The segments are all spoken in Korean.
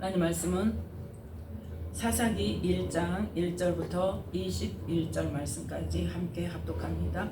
하나님 말씀은 사사기 1장 1절부터 21절 말씀까지 함께 합독합니다.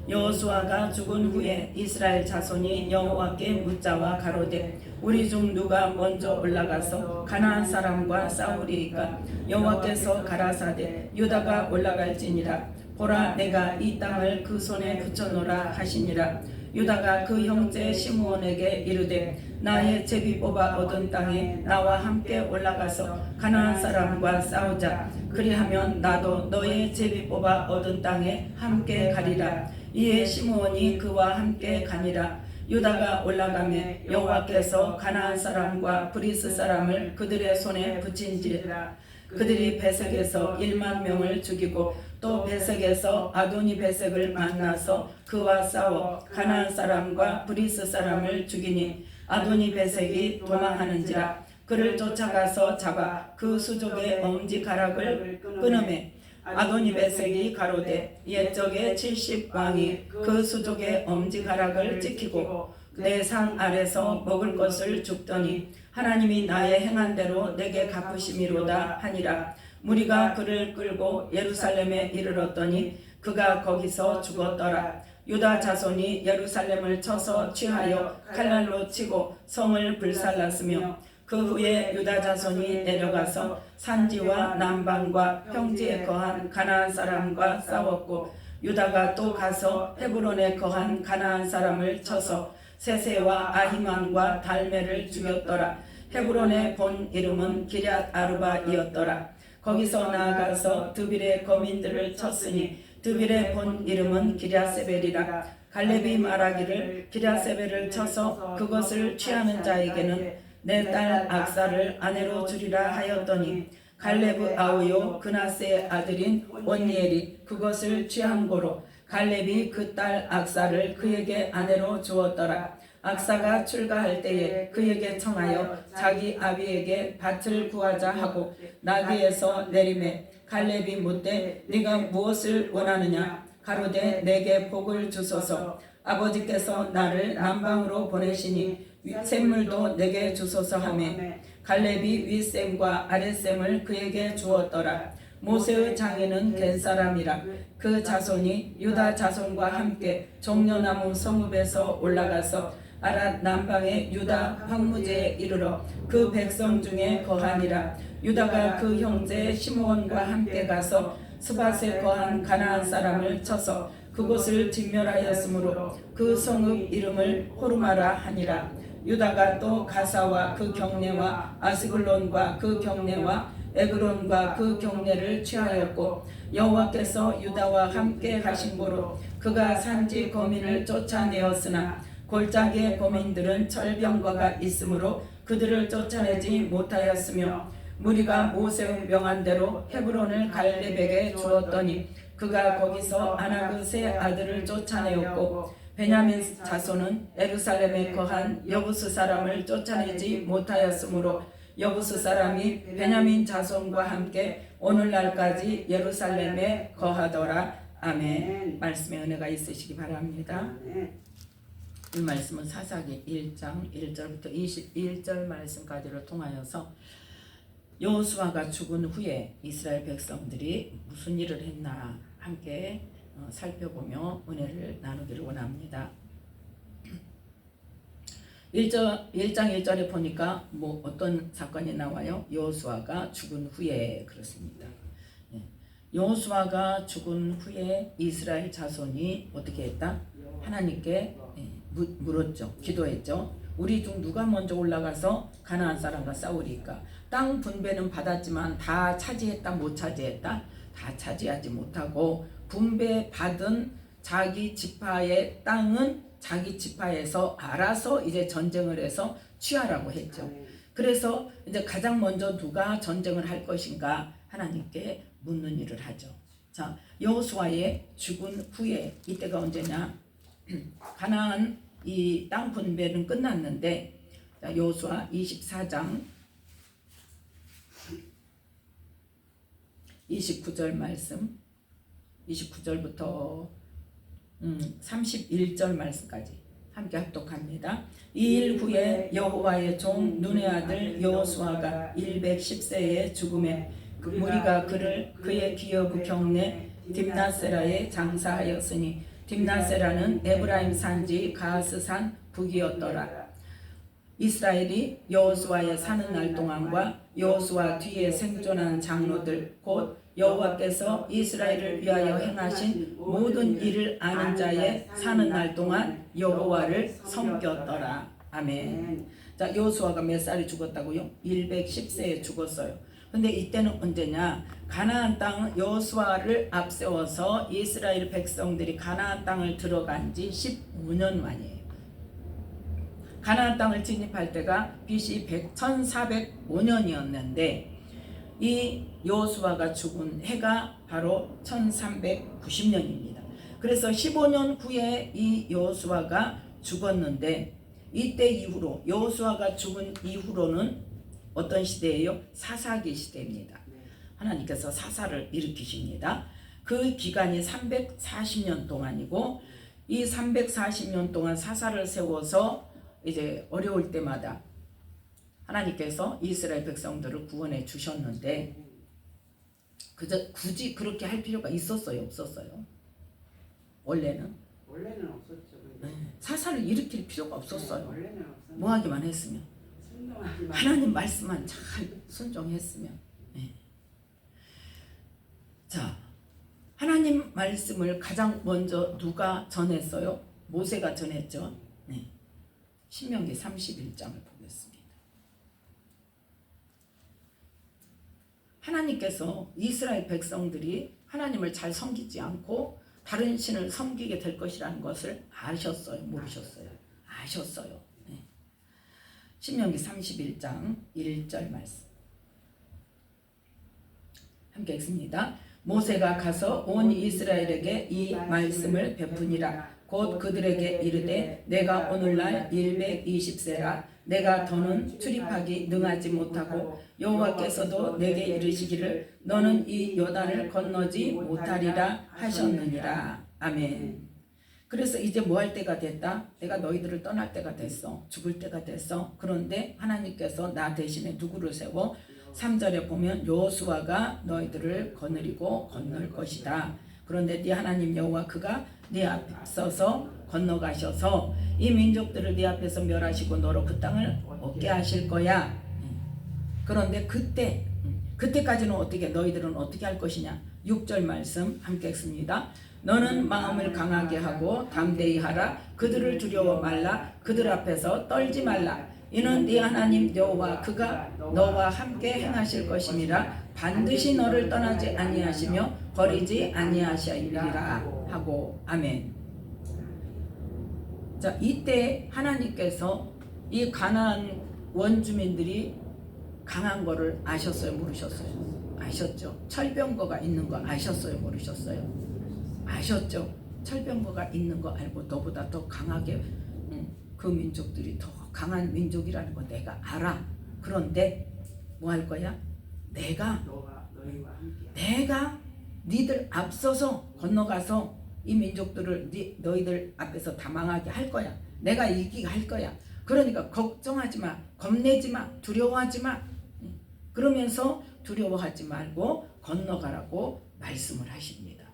여호수아가 죽은 후에 이스라엘 자손이 여호와께 묻자와 가로되 우리 중 누가 먼저 올라가서 가나안 사람과 싸우리이까? 여호와께서 가라사대 유다가 올라갈지니라. 보라, 내가 이 땅을 그 손에 붙여놓으라 하시니라. 유다가 그 형제 시므온에게 이르되 나의 제비 뽑아 얻은 땅에 나와 함께 올라가서 가나안 사람과 싸우자. 그리하면 나도 너의 제비 뽑아 얻은 땅에 함께 가리라. 이에 시므온이 그와 함께 가니라. 유다가 올라가매 여호와께서 가나안 사람과 브리스 사람을 그들의 손에 붙인지라. 그들이 베색에서 1만 명을 죽이고 또 베색에서 아도니 베색을 만나서 그와 싸워 가나안 사람과 브리스 사람을 죽이니 아도니 베색이 도망하는지라. 그를 쫓아가서 잡아 그 수족의 엄지가락을 끊으매 아도니 베색이 가로되 옛적에 70왕이 그 수족의 엄지가락을 찍히고 내 상 아래서 먹을 것을 줍더니 하나님이 나의 행한 대로 내게 갚으심이로다 하니라. 무리가 그를 끌고 예루살렘에 이르렀더니 그가 거기서 죽었더라. 유다 자손이 예루살렘을 쳐서 취하여 칼날로 치고 성을 불살랐으며 그 후에 유다 자손이 내려가서 산지와 남방과 평지에 거한 가나안 사람과 싸웠고 유다가 또 가서 헤브론에 거한 가나안 사람을 쳐서 세세와 아히만과 달메를 죽였더라. 헤브론의 본 이름은 기럇 아르바이었더라. 거기서 나아가서 드빌의 거민들을 쳤으니 드빌의 본 이름은 기럇세벨이라. 갈렙이 말하기를 기럇세벨을 쳐서 그것을 취하는 자에게는 내 딸 악사를 아내로 주리라 하였더니 갈렙의 아우요 그나스의 아들인 온니엘이 그것을 취한 고로 갈렙이 그 딸 악사를 그에게 아내로 주었더라. 악사가 출가할 때에 그에게 청하여 자기 아비에게 밭을 구하자 하고 나귀에서 내리매 갈렙이 묻되 네가 무엇을 원하느냐? 가로되 내게 복을 주소서. 아버지께서 나를 남방으로 보내시니 샘물도 내게 주소서 하매 갈렙이 윗샘과 아랫샘을 그에게 주었더라. 모세의 장인은 겐사람이라. 그 자손이 유다 자손과 함께 종려나무 성읍에서 올라가서 아랏 남방의 유다 황무제에 이르러 그 백성 중에 거하니라. 유다가 그 형제 시므온과 함께 가서 스밧에 거한 가나안 사람을 쳐서 그곳을 진멸하였으므로 그 성읍 이름을 호르마라 하니라. 유다가 또 가사와 그 경내와 아스글론과 그 경내와 에그론과 그 경내를 취하였고 여호와께서 유다와 함께 하신 고로 그가 산지 거민을 쫓아내었으나 골짜기의 거민들은 철병거가 있으므로 그들을 쫓아내지 못하였으며 무리가 모세의 명한대로 헤브론을 갈렙에게 주었더니 그가 거기서 아나그 세 아들을 쫓아내었고 베냐민 자손은 예루살렘에 거한 여부스 사람을 쫓아내지 못하였으므로 여부스 사람이 베냐민 자손과 함께 오늘날까지 예루살렘에 거하더라. 아멘. 말씀의 은혜가 있으시기 바랍니다. 이 말씀은 사사기 1장 1절부터 21절 말씀까지를 통하여서 여호수아가 죽은 후에 이스라엘 백성들이 무슨 일을 했나 함께 살펴보며 은혜를 나누기를 원합니다. 1장 1절에 보니까 뭐 어떤 사건이 나와요? 여호수아가 죽은 후에 그렇습니다. 여호수아가 죽은 후에 이스라엘 자손이 어떻게 했다? 하나님께 물었죠. 기도했죠. 우리 중 누가 먼저 올라가서 가나안 사람과 싸우리까? 땅 분배는 받았지만 다 차지했다 못 차지했다? 다 차지하지 못하고 분배받은 자기 지파의 땅은 자기 지파에서 알아서 이제 전쟁을 해서 취하라고 했죠. 그래서 이제 가장 먼저 누가 전쟁을 할 것인가 하나님께 묻는 일을 하죠. 자, 여호수아의 죽은 후에 이때가 언제냐? 가나안 이 땅 분배는 끝났는데 여호수아 24장 29절 말씀 29절부터 31절 말씀까지 함께 합독합니다. 이 일 후에 여호와의 종 눈의 아들 여호수아가 110세에 죽음에 무리가 그의 기업 경내 딥나세라에 장사하였으니 딥나세라는 에브라임 산지 가스산 북이었더라. 이스라엘이 여호수아의 사는 날 동안과 여호수아 뒤에 생존한 장로들 곧 여호와께서 이스라엘을 위하여 행하신 모든 일을 아는 자의 사는 날 동안 여호와를 섬겼더라. 아멘. 자, 여호수아가 몇 살에 죽었다고요? 110세에 죽었어요. 근데 이때는 언제냐? 가나안 땅 여호수아를 앞세워서 이스라엘 백성들이 가나안 땅을 들어간 지 15년 만이에요. 가나안 땅을 진입할 때가 BC 1405년이었는데 이 여호수아가 죽은 해가 바로 1390년입니다. 그래서 15년 후에 이 여호수아가 죽었는데 이때 이후로 여호수아가 죽은 이후로는 어떤 시대예요? 사사기 시대입니다. 하나님께서 사사를 일으키십니다. 그 기간이 340년 동안이고 이 340년 동안 사사를 세워서 이제 어려울 때마다 하나님께서 이스라엘 백성들을 구원해 주셨는데 굳이 그렇게 할 필요가 있었어요? 없었어요? 원래는 없었죠. 사사를 일으킬 필요가 없었어요. 원래는 없었는데 뭐 하기만 했으면 하나님 말씀만 잘 순종했으면. 자, 하나님 말씀을 가장 먼저 누가 전했어요? 모세가 전했죠. 신명기 31장을 보겠습니다. 하나님께서 이스라엘 백성들이 하나님을 잘 섬기지 않고 다른 신을 섬기게 될 것이라는 것을 아셨어요? 모르셨어요? 아셨어요. 신명기 31장 1절 말씀 함께 읽습니다. 모세가 가서 온 이스라엘에게 이 말씀을 베푸니라. 곧 그들에게 이르되 내가 오늘날 120세라 내가 더는 출입하기 능하지 못하고 여호와께서도 내게 이르시기를 너는 이 요단을 건너지 못하리라 하셨느니라. 아멘. 그래서 이제 뭐 할 때가 됐다? 내가 너희들을 떠날 때가 됐어. 죽을 때가 됐어. 그런데 하나님께서 나 대신에 누구를 세워? 3절에 보면 여호수아가 너희들을 거느리고 건널 것이다. 그런데 네 하나님 여호와 그가 네 앞서서 건너가셔서 이 민족들을 네 앞에서 멸하시고 너로 그 땅을 얻게 하실 거야. 그런데 그때까지는 어떻게 너희들은 어떻게 할 것이냐? 6절 말씀 함께 읽습니다. 너는 마음을 강하게 하고 담대히 하라. 그들을 두려워 말라. 그들 앞에서 떨지 말라. 이는 네 하나님 여호와 그가 너와 함께 행하실 것임이라. 반드시 너를 떠나지 아니하시며 버리지 아니하시리라 하고. 아멘. 자, 이때 하나님께서 이 가나안 원주민들이 강한 거를 아셨어요? 모르셨어요? 아셨죠? 철병거가 있는 거 아셨어요? 모르셨어요? 아셨죠? 철병거가 있는 거 알고 너보다 더 강하게 그 민족들이 더 강한 민족이라는 거 내가 알아. 그런데 뭐 할 거야? 내가 니들 앞서서 건너가서 이 민족들을 너희들 앞에서 다 망하게 할 거야. 내가 이기게 할 거야. 그러니까 걱정하지 마. 겁내지 마. 두려워하지 마. 그러면서 두려워하지 말고 건너가라고 말씀을 하십니다.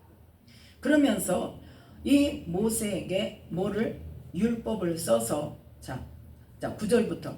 그러면서 이 모세에게 뭐를? 율법을 써서 자 9절부터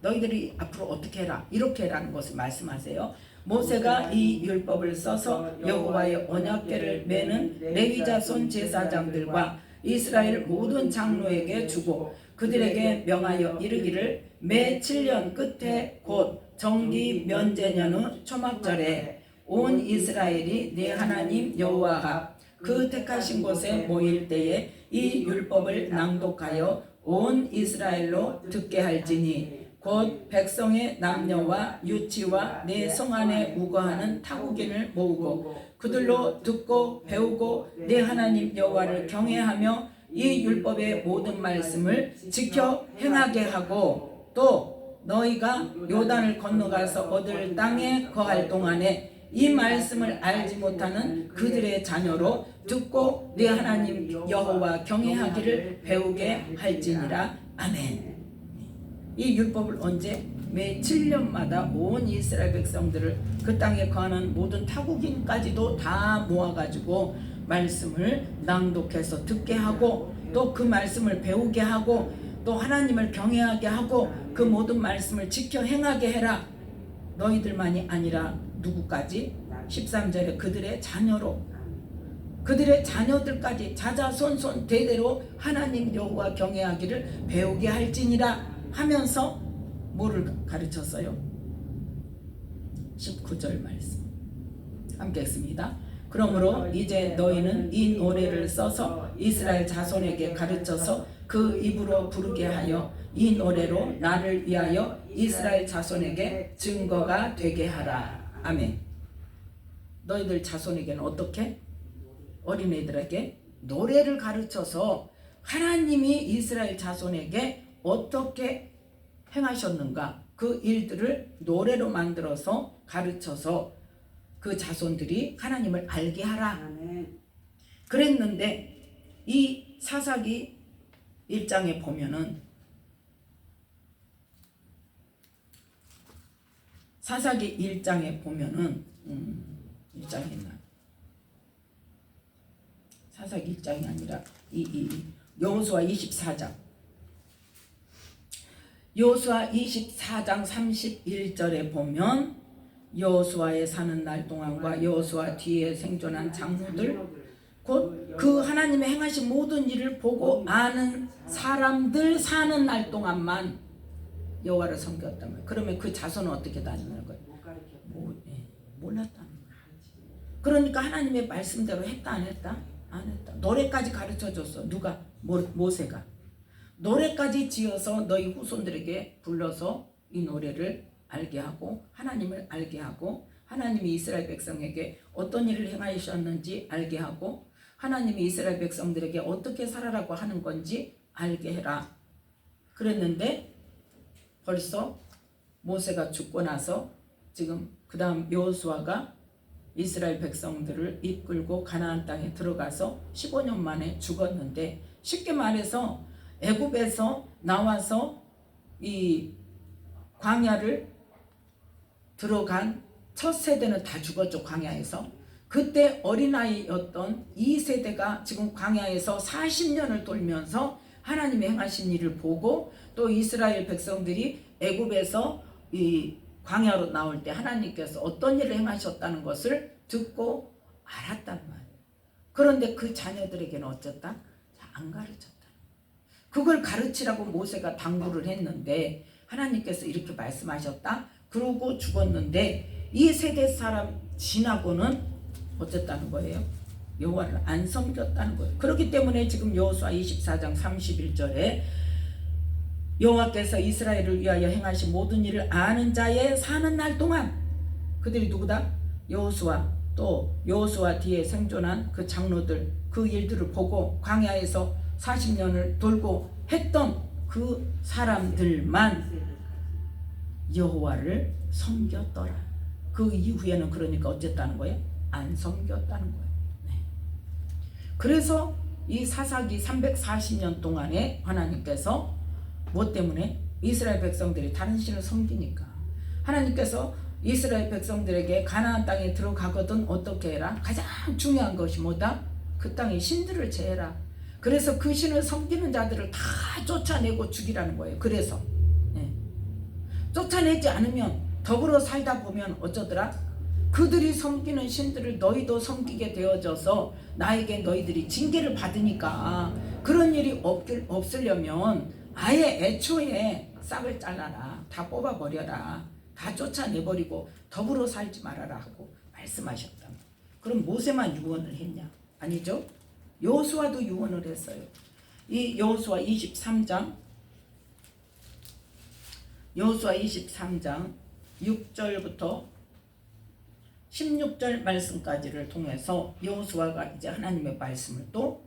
너희들이 앞으로 어떻게 해라 이렇게 해라는 것을 말씀하세요. 모세가 이 율법을 써서 여호와의 언약궤를 매는 레위 자손 제사장들과 이스라엘 모든 장로에게 주고 그들에게 명하여 이르기를 매 7년 끝에 곧 정기 면제년 후 초막절에 온 이스라엘이 네 하나님 여호와가 그 택하신 곳에 모일 때에 이 율법을 낭독하여 온 이스라엘로 듣게 할지니 곧 백성의 남녀와 유치와 내 성 안에 우거하는 타국인을 모으고 그들로 듣고 배우고 내 하나님 여호와를 경외하며 이 율법의 모든 말씀을 지켜 행하게 하고 또 너희가 요단을 건너가서 얻을 땅에 거할 동안에 이 말씀을 알지 못하는 그들의 자녀로 듣고 내 하나님 여호와 경외하기를 배우게 할지니라. 아멘. 이 율법을 언제? 매 7년마다 온 이스라엘 백성들을 그 땅에 거하는 모든 타국인까지도 다 모아가지고 말씀을 낭독해서 듣게 하고 또 그 말씀을 배우게 하고 또 하나님을 경외하게 하고 그 모든 말씀을 지켜 행하게 해라. 너희들만이 아니라 누구까지? 13절에 그들의 자녀로, 그들의 자녀들까지 자자손손 대대로 하나님 여호와 경외하기를 배우게 할지니라 하면서 뭐를 가르쳤어요? 19절 말씀 함께 읽습니다. 그러므로 이제 너희는 이 노래를 써서 이스라엘 자손에게 가르쳐서 그 입으로 부르게 하여 이 노래로 나를 위하여 이스라엘 자손에게 증거가 되게 하라. 아멘. 너희들 자손에게는 어떻게? 어린애들에게 노래를 가르쳐서 하나님이 이스라엘 자손에게 어떻게 행하셨는가 그 일들을 노래로 만들어서 가르쳐서 그 자손들이 하나님을 알게 하라. 그랬는데 이 사사기 1장에 보면은 사사기 1장에 보면은 1장에 있나? 사사기 1장이 아니라 여호수아 24장. 여호수아 24장 31절에 보면 여호수아의 사는 날 동안과 여호수아 뒤에 생존한 장로들 곧 그 하나님의 행하신 모든 일을 보고 아는 사람들 사는 날 동안만 여호와를 섬겼단 말이에요. 그러면 그 자손은 어떻게 다니는 거예요? 몰랐다는 거예요. 그러니까 하나님의 말씀대로 했다 안 했다? 안 했다. 노래까지 가르쳐줬어. 누가? 모세가. 노래까지 지어서 너희 후손들에게 불러서 이 노래를 알게 하고 하나님을 알게 하고 하나님이 이스라엘 백성에게 어떤 일을 행하셨는지 알게 하고 하나님이 이스라엘 백성들에게 어떻게 살아라고 하는 건지 알게 해라. 그랬는데 벌써 모세가 죽고 나서 지금 그 다음 여호수아가 이스라엘 백성들을 이끌고 가나안 땅에 들어가서 15년 만에 죽었는데 쉽게 말해서 애굽에서 나와서 이 광야를 들어간 첫 세대는 다 죽었죠. 광야에서. 그때 어린아이였던 이 세대가 지금 광야에서 40년을 돌면서 하나님의 행하신 일을 보고 또 이스라엘 백성들이 애굽에서 이 광야로 나올 때 하나님께서 어떤 일을 행하셨다는 것을 듣고 알았단 말이에요. 그런데 그 자녀들에게는 어쨌다? 안 가르쳤다. 그걸 가르치라고 모세가 당부를 했는데 하나님께서 이렇게 말씀하셨다. 그러고 죽었는데 이 세대 사람 지나고는 어쨌다는 거예요? 여호와를 안 섬겼다는 거예요. 그렇기 때문에 지금 여호수아 24장 31절에 여호와께서 이스라엘을 위하여 행하신 모든 일을 아는 자의 사는 날 동안 그들이 누구다? 여호수아 또 여호수아 뒤에 생존한 그 장로들 그 일들을 보고 광야에서 40년을 돌고 했던 그 사람들만 여호와를 섬겼더라. 그 이후에는 그러니까 어쨌다는 거예요? 안 섬겼다는 거예요. 네. 그래서 이 사사기 340년 동안에 하나님께서 뭐 때문에? 이스라엘 백성들이 다른 신을 섬기니까 하나님께서 이스라엘 백성들에게 가나안 땅에 들어가거든 어떻게 해라? 가장 중요한 것이 뭐다? 그 땅의 신들을 제해라. 그래서 그 신을 섬기는 자들을 다 쫓아내고 죽이라는 거예요. 그래서 쫓아내지 않으면 더불어 살다 보면 어쩌더라? 그들이 섬기는 신들을 너희도 섬기게 되어져서 나에게 너희들이 징계를 받으니까 그런 일이 없으려면 아예 애초에 싹을 잘라라. 다 뽑아버려라. 다 쫓아내버리고 더불어 살지 말아라 하고 말씀하셨다. 그럼 모세만 유언을 했냐? 아니죠. 여호수아도 유언을 했어요. 이 여호수아 23장 6절부터 16절 말씀까지를 통해서 여호수아가 이제 하나님의 말씀을 또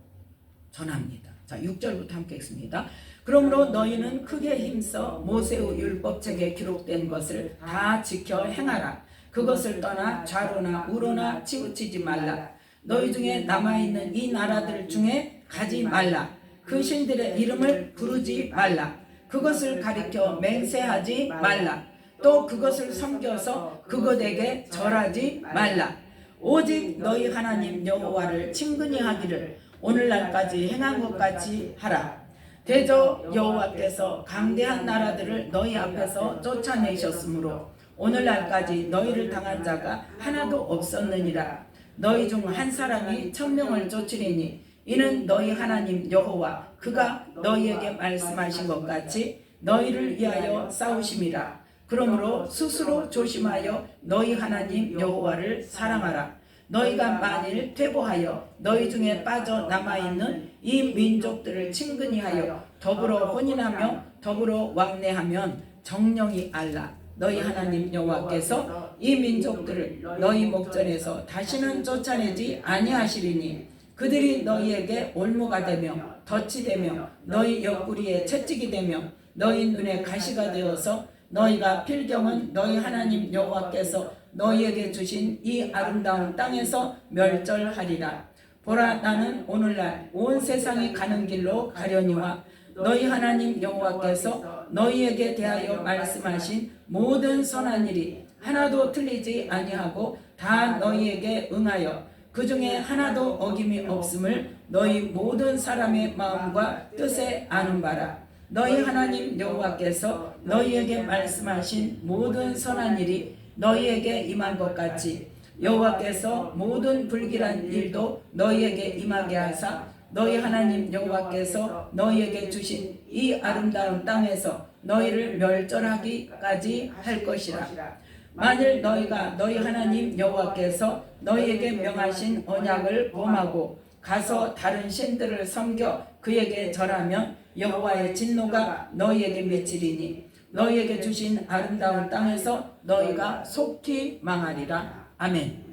전합니다. 자, 6절부터 함께 읽습니다. 그러므로 너희는 크게 힘써 모세의 율법책에 기록된 것을 다 지켜 행하라. 그것을 떠나 좌로나 우로나 치우치지 말라. 너희 중에 남아있는 이 나라들 중에 가지 말라. 그 신들의 이름을 부르지 말라. 그것을 가리켜 맹세하지 말라. 또 그것을 섬겨서 그것에게 절하지 말라. 오직 너희 하나님 여호와를 친근히 하기를 오늘날까지 행한 것 같이 하라. 대저 여호와께서 강대한 나라들을 너희 앞에서 쫓아내셨으므로 오늘날까지 너희를 당한 자가 하나도 없었느니라. 너희 중 한 사람이 1000명을 쫓으리니 이는 너희 하나님 여호와 그가 너희에게 말씀하신 것 같이 너희를 위하여 싸우심이라. 그러므로 스스로 조심하여 너희 하나님 여호와를 사랑하라. 너희가 만일 퇴보하여 너희 중에 빠져 남아있는 이 민족들을 친근히 하여 더불어 혼인하며 더불어 왕래하면 정령이 알라. 너희 하나님 여호와께서 이 민족들을 너희 목전에서 다시는 쫓아내지 아니하시리니 그들이 너희에게 올무가 되며 덫이 되며 너희 옆구리에 채찍이 되며 너희 눈에 가시가 되어서 너희가 필경은 너희 하나님 여호와께서 너희에게 주신 이 아름다운 땅에서 멸절하리라. 보라, 나는 오늘날 온 세상이 가는 길로 가려니와 너희 하나님 여호와께서 너희에게 대하여 말씀하신 모든 선한 일이 하나도 틀리지 아니하고 다 너희에게 응하여 그 중에 하나도 어김이 없음을 너희 모든 사람의 마음과 뜻에 아는 바라. 너희 하나님 여호와께서 너희에게 말씀하신 모든 선한 일이 너희에게 임한 것 같이 여호와께서 모든 불길한 일도 너희에게 임하게 하사 너희 하나님 여호와께서 너희에게 주신 이 아름다운 땅에서 너희를 멸절하기까지 할 것이라. 만일 너희가 너희 하나님 여호와께서 너희에게 명하신 언약을 범하고 가서 다른 신들을 섬겨 그에게 절하면 여호와의 진노가 너희에게 맺히리니 너희에게 주신 아름다운 땅에서 너희가 속히 망하리라. 아멘.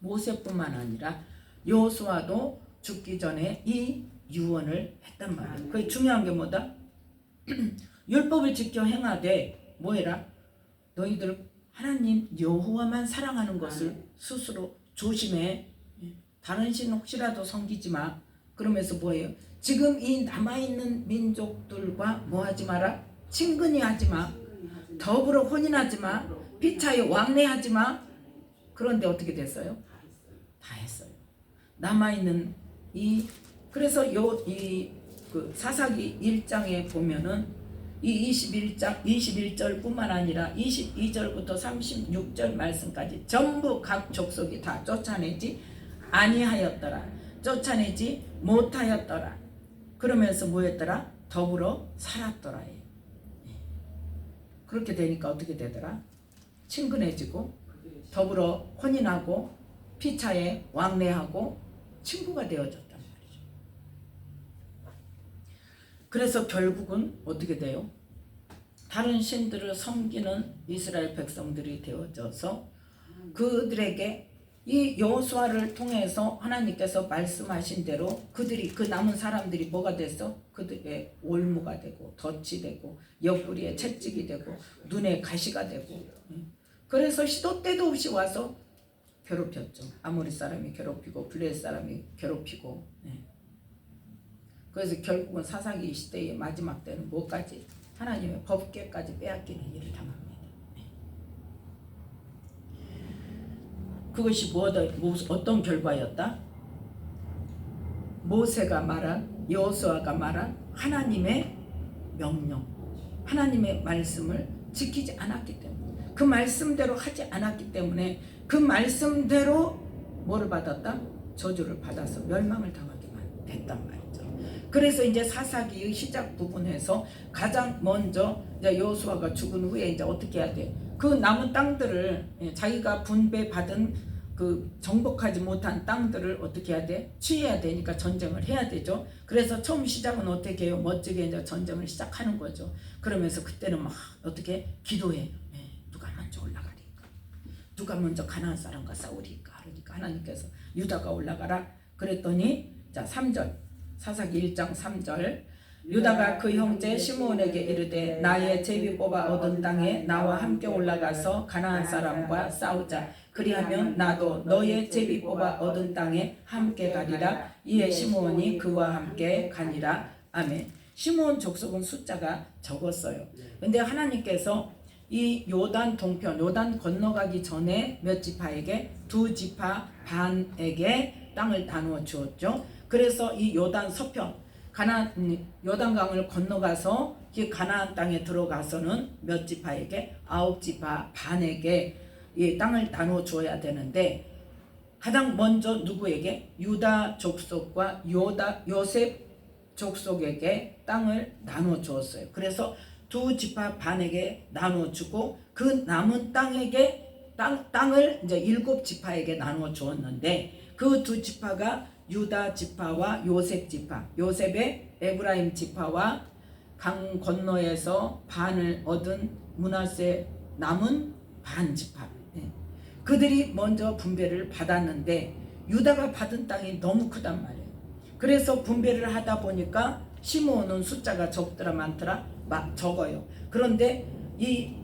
모세뿐만 아니라 여호수아도 죽기 전에 이 유언을 했단 말이에요. 그게 중요한 게 뭐다? 율법을 지켜 행하되 뭐해라? 너희들 하나님 여호와만 사랑하는 것을 스스로 조심해. 다른 신 혹시라도 섬기지 마. 그러면서 뭐예요? 지금 이 남아있는 민족들과 뭐하지 마라? 친근히 하지 마. 더불어 혼인하지 마. 피차에 왕래하지 마. 그런데 어떻게 됐어요? 다 했어요. 남아있는 그래서 그 사사기 1장에 보면은 이 21절뿐만 아니라 22절부터 36절 말씀까지 전부 각 족속이 다 쫓아내지 아니하였더라. 쫓아내지 못하였더라. 그러면서 뭐였더라? 더불어 살았더라. 그렇게 되니까 어떻게 되더라? 친근해지고 더불어 혼인하고 피차에 왕래하고 친구가 되어졌단 말이죠. 그래서 결국은 어떻게 돼요? 다른 신들을 섬기는 이스라엘 백성들이 되어져서 그들에게 이 여호수아를 통해서 하나님께서 말씀하신 대로 그들이 그 남은 사람들이 뭐가 됐어? 그들의 올무가 되고 덫이 되고 옆구리에 채찍이 되고 눈에 가시가 되고 그래서 시도 때도 없이 와서 괴롭혔죠. 아모리 사람이 괴롭히고 블레셋 사람이 괴롭히고 그래서 결국은 사사기 시대의 마지막 때는 뭐까지? 하나님의 법궤까지 빼앗기는 일을 당합니다. 그것이 어떤 결과였다? 모세가 말한 여호수아가 말한 하나님의 명령, 하나님의 말씀을 지키지 않았기 때문에 그 말씀대로 하지 않았기 때문에 그 말씀대로 뭐를 받았다? 저주를 받아서 멸망을 당하게만 됐단 말이죠. 그래서 이제 사사기의 시작 부분에서 가장 먼저 이제 여호수아가 죽은 후에 이제 어떻게 해야 돼? 그 남은 땅들을 자기가 분배받은 그 정복하지 못한 땅들을 어떻게 해야 돼? 취해야 되니까 전쟁을 해야 되죠. 그래서 처음 시작은 어떻게 해요? 멋지게 이제 전쟁을 시작하는 거죠. 그러면서 그때는 막 어떻게 기도해. 누가 먼저 올라가리까? 누가 먼저 가나안 사람과 싸우리까? 그러니까 하나님께서 유다가 올라가라. 그랬더니 자 3절 사사기 1장 3절 유다가 그 형제 시므온에게 이르되 나의 제비 뽑아 얻은 땅에 나와 함께 올라가서 가나안 사람과 싸우자. 그리하면 나도 너의 제비 뽑아 얻은 땅에 함께 가리라. 이에 시므온이 그와 함께 가니라. 아멘. 시므온 족속은 숫자가 적었어요. 근데 하나님께서 이 요단 동편, 요단 건너가기 전에 몇 지파에게? 두 지파 반에게 땅을 나누어 주었죠. 그래서 이 요단 서편, 요단강을 건너가서 이 가나안 땅에 들어가서는 몇 지파에게? 9지파 반에게 이 땅을 나누어 주어야 되는데, 가장 먼저 누구에게? 유다 족속과 요셉 족속에게 땅을 나누어 주었어요. 그래서 두 지파 반에게 나누어 주고 그 남은 땅을 이제 7지파에게 나누어 주었는데, 그 두 지파가 유다 지파와 요셉 지파, 요셉의 에브라임 지파와 강 건너에서 반을 얻은 므낫세 남은 반 지파, 그들이 먼저 분배를 받았는데 유다가 받은 땅이 너무 크단 말이에요. 그래서 분배를 하다 보니까 시므온은 숫자가 적더라 많더라? 적어요. 그런데 이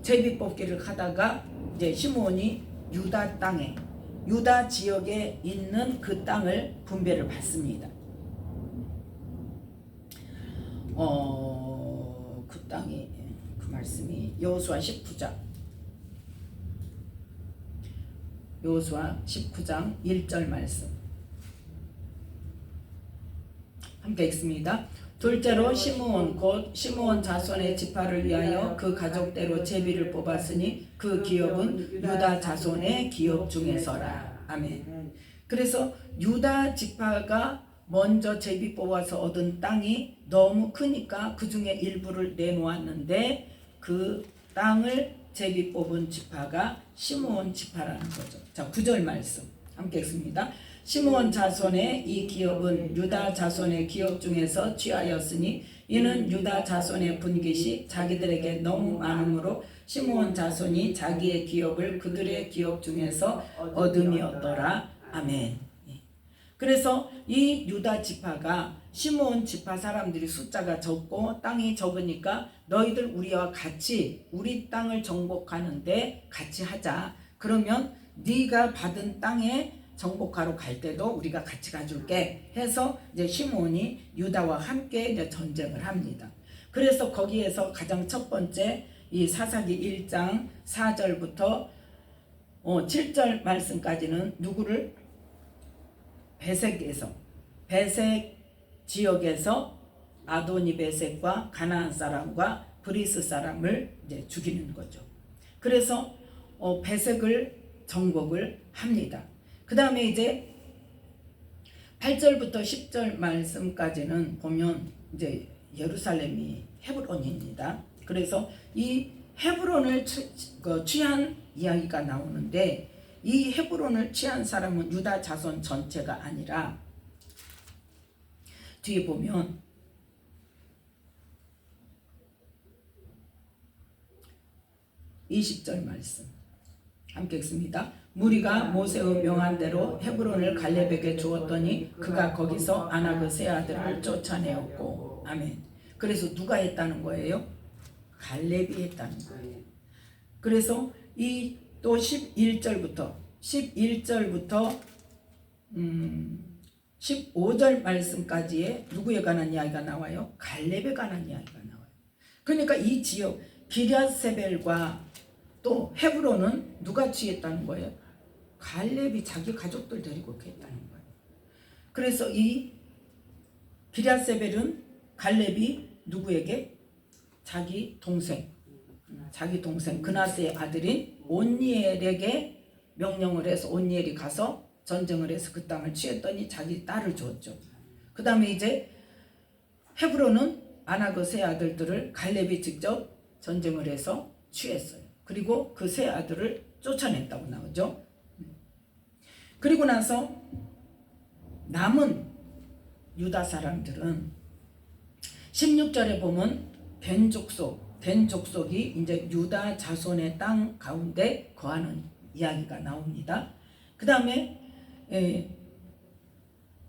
제비 뽑기를 하다가 이제 시므온이 유다 땅에, 유다 지역에 있는 그 땅을 분배를 받습니다. 그 땅이, 그 말씀이 여호수아 19장 1절 말씀 함께 읽습니다. 둘째로 시므온 곧 시므온 자손의 지파를 위하여 그 가족대로 제비를 뽑았으니 그 기업은 유다 자손의 기업 중에서라. 아멘. 그래서 유다 지파가 먼저 제비 뽑아서 얻은 땅이 너무 크니까 그 중에 일부를 내놓았는데 그 땅을 제비 뽑은 지파가 시므온 지파라는 거죠. 자, 9절 말씀 함께 읽습니다. 시므온 자손의 이 기업은 유다 자손의 기업 중에서 취하였으니 이는 유다 자손의 분깃이 자기들에게 너무 많으므로 시므온 자손이 자기의 기업을 그들의 기업 중에서 얻음이었더라. 아멘. 그래서 이 유다 지파가 시므온 지파 사람들이 숫자가 적고 땅이 적으니까 너희들 우리와 같이 우리 땅을 정복하는데 같이 하자. 그러면 네가 받은 땅에 정복하러 갈 때도 우리가 같이 가줄게 해서 이제 시므온이 유다와 함께 이제 전쟁을 합니다. 그래서 거기에서 가장 첫 번째 이 사사기 1장 4절부터 7절 말씀까지는 누구를? 베색 지역에서 아도니 베색과 가나안 사람과 브리스 사람을 이제 죽이는 거죠. 그래서 베색을 정복을 합니다. 그 다음에 이제 8절부터 10절 말씀까지는 보면 이제 예루살렘이 헤브론입니다. 그래서 이 헤브론을 취한 이야기가 나오는데, 이 헤브론을 취한 사람은 유다 자손 전체가 아니라 뒤에 보면 20절 말씀 함께 읽습니다. 무리가 모세의 명한 대로 헤브론을 갈렙에게 주었더니 그가 거기서 아낙의 세 아들을 쫓아내었고. 아멘. 그래서 누가 했다는 거예요? 갈렙이 했다는 거예요. 그래서 이 또 11절부터 15절 말씀까지의 누구에 관한 이야기가 나와요? 갈렙에 관한 이야기가 나와요. 그러니까 이 지역 기럇세벨과 또 헤브론은 누가 취했다는 거예요? 갈렙이 자기 가족들 데리고 했다는 거예요. 그래서 이 기럇세벨은 갈렙이 누구에게? 자기 동생 그나스의 아들인 온니엘에게 명령을 해서 온니엘이 가서 전쟁을 해서 그 땅을 취했더니 자기 딸을 주었죠. 그 다음에 이제 헤브론은 아낙의 세 아들들을 갈렙이 직접 전쟁을 해서 취했어요. 그리고 그 세 아들을 쫓아냈다고 나오죠. 그리고 나서 남은 유다 사람들은 16절에 보면 벤 족속이 이제 유다 자손의 땅 가운데 거하는 이야기가 나옵니다. 그 다음에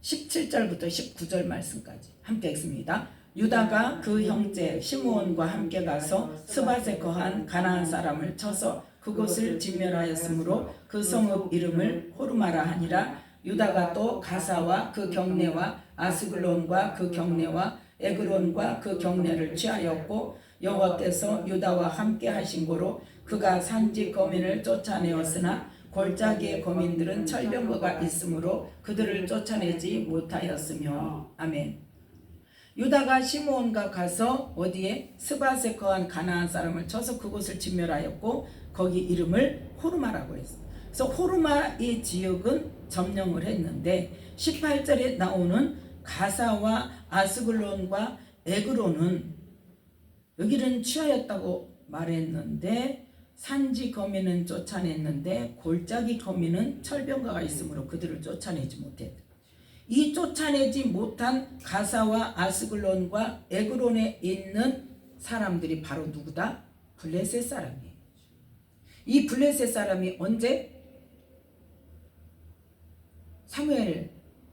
17절부터 19절 말씀까지 함께 읽습니다. 유다가 그 형제 시므온과 함께 가서 스밧에 거한 가나안 사람을 쳐서 그곳을 진멸하였으므로 그 성읍 이름을 호르마라 하니라. 유다가 또 가사와 그 경내와 아스글론과 그 경내와 에그론과 그 경내를 취하였고 여호와께서 유다와 함께 하신 고로 그가 산지 거민을 쫓아내었으나 골짜기의 거민들은 철병거가 있으므로 그들을 쫓아내지 못하였으며. 아멘. 유다가 시므온과 가서 어디에 스밧에 거한 가나안 사람을 쳐서 그곳을 진멸하였고 거기 이름을 호르마라고 했어. 그래서 호르마 이 지역은 점령을 했는데 18절에 나오는 가사와 아스글론과 에그론은 여기는 취하였다고 말했는데 산지 거민은 쫓아냈는데 골짜기 거민은 철병거가 있으므로 그들을 쫓아내지 못했다. 이 쫓아내지 못한 가사와 아스글론과 에그론에 있는 사람들이 바로 누구다? 블레셋 사람이에요. 이 블레셋 사람이 언제? 사무엘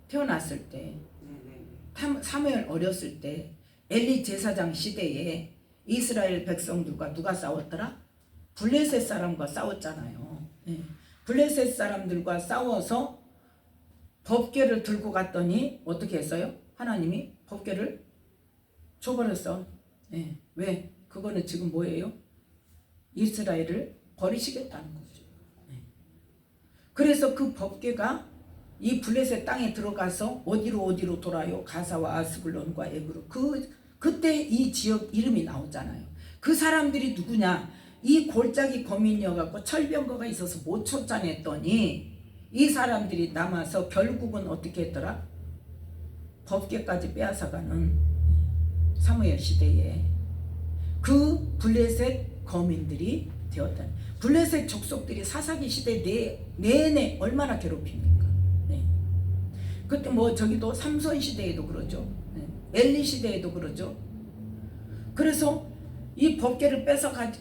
태어났을 때, 사무엘 어렸을 때 엘리 제사장 시대에 이스라엘 백성들과 누가 싸웠더라? 블레셋 사람과 싸웠잖아요. 블레셋 사람들과 싸워서 법궤를 들고 갔더니 어떻게 했어요? 하나님이 법궤를 줘버렸어. 왜? 그거는 지금 뭐예요? 이스라엘을 버리시겠다는 거죠. 그래서 그 법궤가 이 블레셋 땅에 들어가서 어디로 돌아요? 가사와 아스글론과 에그로. 그때 이 지역 이름이 나오잖아요. 그 사람들이 누구냐? 이 골짜기 거민이어갖고 철병거가 있어서 못 쫓아냈더니 이 사람들이 남아서 결국은 어떻게 했더라? 법궤까지 빼앗아가는 사무엘 시대에 그 블레셋 거민들이 되었다. 블레셋 족속들이 사사기 시대 내내 얼마나 괴롭힙니까? 그때 뭐 저기도 삼손 시대에도 그러죠. 엘리 시대에도 그러죠. 그래서 이 법궤를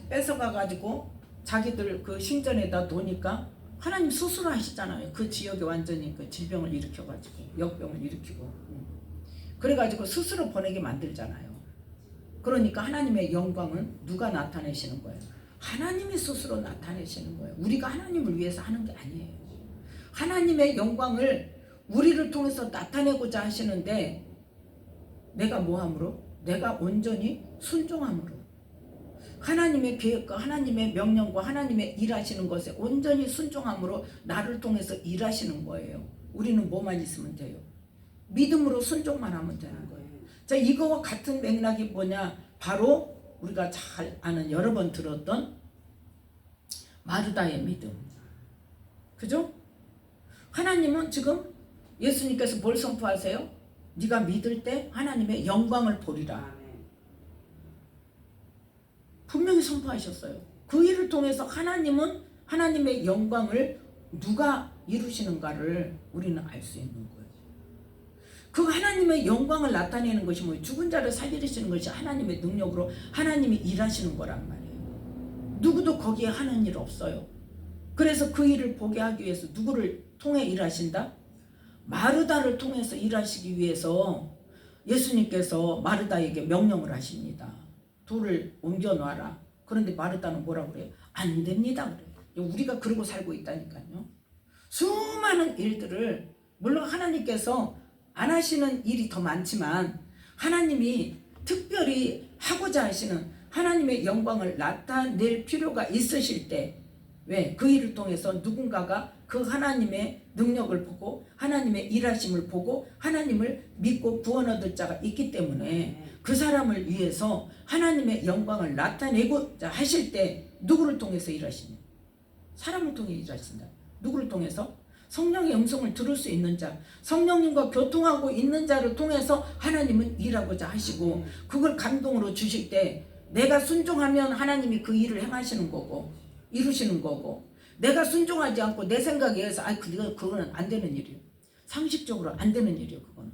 뺏어가가지고 자기들 그 신전에다 놓으니까 하나님 스스로 하시잖아요. 그 지역에 완전히 그 질병을 일으켜가지고 역병을 일으키고 그래가지고 스스로 보내게 만들잖아요. 그러니까 하나님의 영광은 누가 나타내시는 거예요? 하나님이 스스로 나타내시는 거예요. 우리가 하나님을 위해서 하는 게 아니에요. 하나님의 영광을 우리를 통해서 나타내고자 하시는데 내가 뭐함으로? 내가 온전히 순종함으로 하나님의 계획과 하나님의 명령과 하나님의 일하시는 것에 온전히 순종함으로 나를 통해서 일하시는 거예요. 우리는 뭐만 있으면 돼요? 믿음으로 순종만 하면 되는 거예요. 자, 이거와 같은 맥락이 뭐냐? 바로 우리가 잘 아는 여러 번 들었던 마르다의 믿음. 그죠? 하나님은 지금 예수님께서 뭘 선포하세요? 네가 믿을 때 하나님의 영광을 보리라. 분명히 선포하셨어요. 그 일을 통해서 하나님은 하나님의 영광을 누가 이루시는가를 우리는 알 수 있는 거예요. 그 하나님의 영광을 나타내는 것이 뭐예요? 죽은 자를 살리시는 것이 하나님의 능력으로 하나님이 일하시는 거란 말이에요. 누구도 거기에 하는 일 없어요. 그래서 그 일을 보게 하기 위해서 누구를 통해 일하신다? 마르다를 통해서 일하시기 위해서 예수님께서 마르다에게 명령을 하십니다. 돌을 옮겨놔라. 그런데 마르다는 뭐라고 그래요? 안 됩니다 그래요. 우리가 그러고 살고 있다니까요. 수많은 일들을 물론 하나님께서 안 하시는 일이 더 많지만 하나님이 특별히 하고자 하시는 하나님의 영광을 나타낼 필요가 있으실 때 왜? 그 일을 통해서 누군가가 그 하나님의 능력을 보고 하나님의 일하심을 보고 하나님을 믿고 구원 얻을 자가 있기 때문에 그 사람을 위해서 하나님의 영광을 나타내고자 하실 때 누구를 통해서 일하시냐? 사람을 통해 일하신다. 누구를 통해서? 성령의 음성을 들을 수 있는 자, 성령님과 교통하고 있는 자를 통해서 하나님은 일하고자 하시고 그걸 감동으로 주실 때 내가 순종하면 하나님이 그 일을 행하시는 거고 이루시는 거고 내가 순종하지 않고 내 생각에 의해서 그거는 안 되는 일이에요. 상식적으로 안 되는 일이에요. 그거는.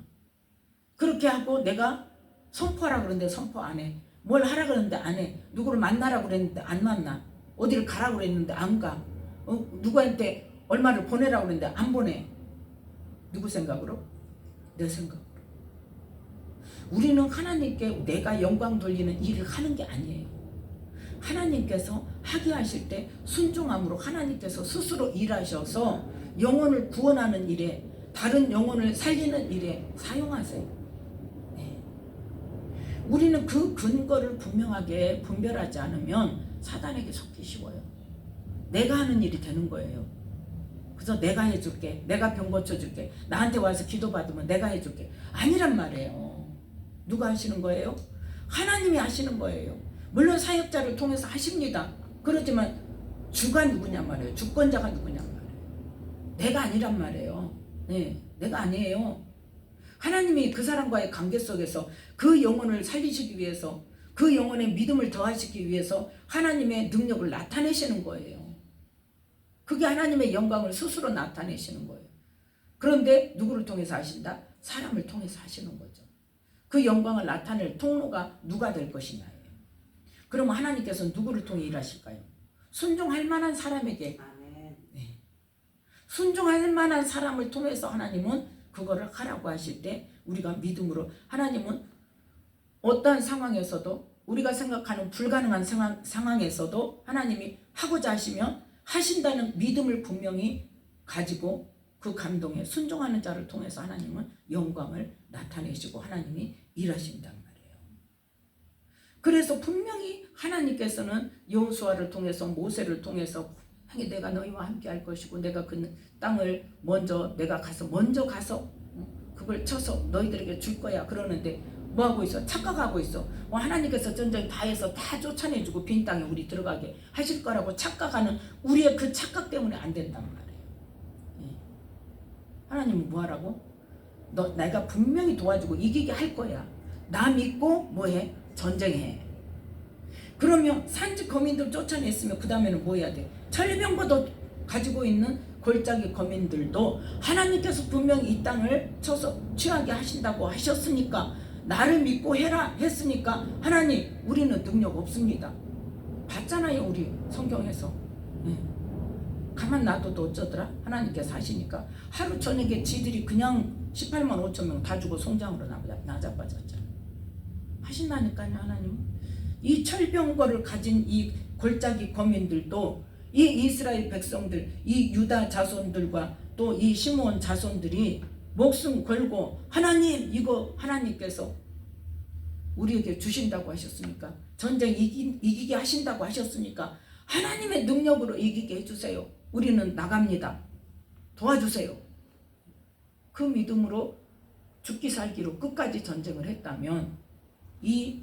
그렇게 하고 내가 선포하라 그러는데 선포 안 해. 뭘 하라 그러는데 안 해. 누구를 만나라 그랬는데 안 만나. 어디를 가라 그랬는데 안 가. 누구한테 얼마를 보내라 그랬는데 안 보내. 누구 생각으로? 내 생각으로. 우리는 하나님께 내가 영광 돌리는 일을 하는 게 아니에요. 하나님께서 하게 하실 때 순종함으로 하나님께서 스스로 일하셔서 영혼을 구원하는 일에, 다른 영혼을 살리는 일에 사용하세요. 네. 우리는 그 근거를 분명하게 분별하지 않으면 사단에게 속기 쉬워요. 내가 하는 일이 되는 거예요. 그래서 내가 해줄게, 내가 병 고쳐줄게, 나한테 와서 기도받으면 내가 해줄게. 아니란 말이에요. 누가 하시는 거예요? 하나님이 하시는 거예요. 물론 사역자를 통해서 하십니다. 그렇지만 주가 누구냐 말이에요. 주권자가 누구냐 말이에요. 내가 아니란 말이에요. 네, 내가 아니에요. 하나님이 그 사람과의 관계 속에서 그 영혼을 살리시기 위해서, 그 영혼의 믿음을 더하시기 위해서 하나님의 능력을 나타내시는 거예요. 그게 하나님의 영광을 스스로 나타내시는 거예요. 그런데 누구를 통해서 하신다? 사람을 통해서 하시는 거죠. 그 영광을 나타낼 통로가 누가 될 것이냐예요. 그럼 하나님께서는 누구를 통해 일하실까요? 순종할 만한 사람에게, 네. 순종할 만한 사람을 통해서 하나님은 그거를 하라고 하실 때 우리가 믿음으로, 하나님은 어떠한 상황에서도, 우리가 생각하는 불가능한 상황에서도 하나님이 하고자 하시면 하신다는 믿음을 분명히 가지고 그 감동에 순종하는 자를 통해서 하나님은 영광을 나타내시고 하나님이 일하신단 말이에요. 그래서 분명히 하나님께서는 여호수아를 통해서, 모세를 통해서 내가 너희와 함께 할 것이고 내가 그 땅을 내가 가서 그걸 쳐서 너희들에게 줄 거야 그러는데 뭐하고 있어? 착각하고 있어. 하나님께서 전쟁 다 해서 다 쫓아내주고 빈 땅에 우리 들어가게 하실 거라고 착각하는 우리의 그 착각 때문에 안 된단 말이에요. 예. 하나님은 뭐하라고? 내가 분명히 도와주고 이기게 할 거야. 나 믿고 뭐해? 전쟁해. 그러면 산지 거민들 쫓아냈으면 그 다음에는 뭐 해야 돼? 철병거도 가지고 있는 골짜기 거민들도 하나님께서 분명히 이 땅을 쳐서 취하게 하신다고 하셨으니까, 나를 믿고 해라 했으니까 하나님 우리는 능력 없습니다. 봤잖아요. 우리 성경에서. 네. 가만 놔둬도 어쩌더라? 하나님께서 하시니까 하루 저녁에 지들이 그냥 18만 5천 명 다 죽어 송장으로 나자빠졌잖아. 하신다니까요. 하나님. 이 철병거를 가진 이 골짜기 거민들도 이 이스라엘 백성들, 이 유다 자손들과 또 이 시므온 자손들이 목숨 걸고 하나님 이거 하나님께서 우리에게 주신다고 하셨으니까, 전쟁 이기게 하신다고 하셨으니까 하나님의 능력으로 이기게 해주세요. 우리는 나갑니다. 도와주세요. 그 믿음으로 죽기 살기로 끝까지 전쟁을 했다면 이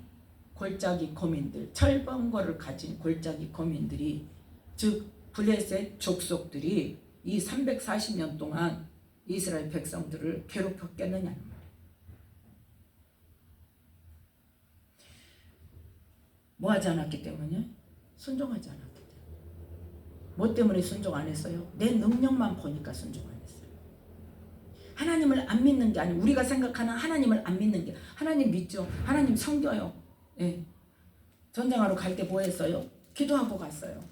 골짜기 거민들, 철번거를 가진 골짜기 거민들이, 즉 블레셋 족속들이 이 340년 동안 이스라엘 백성들을 괴롭혔겠느냐는 말이에요. 뭐 하지 않았기 때문에? 순종하지 않았기 때문에. 뭐 때문에 순종 안 했어요? 내 능력만 보니까 순종 안 했어요. 하나님을 안 믿는 게 아니고, 우리가 생각하는 하나님을 안 믿는 게, 하나님 믿죠? 하나님 섬겨요. 예. 전쟁하러 갈 때 뭐 했어요? 기도하고 갔어요.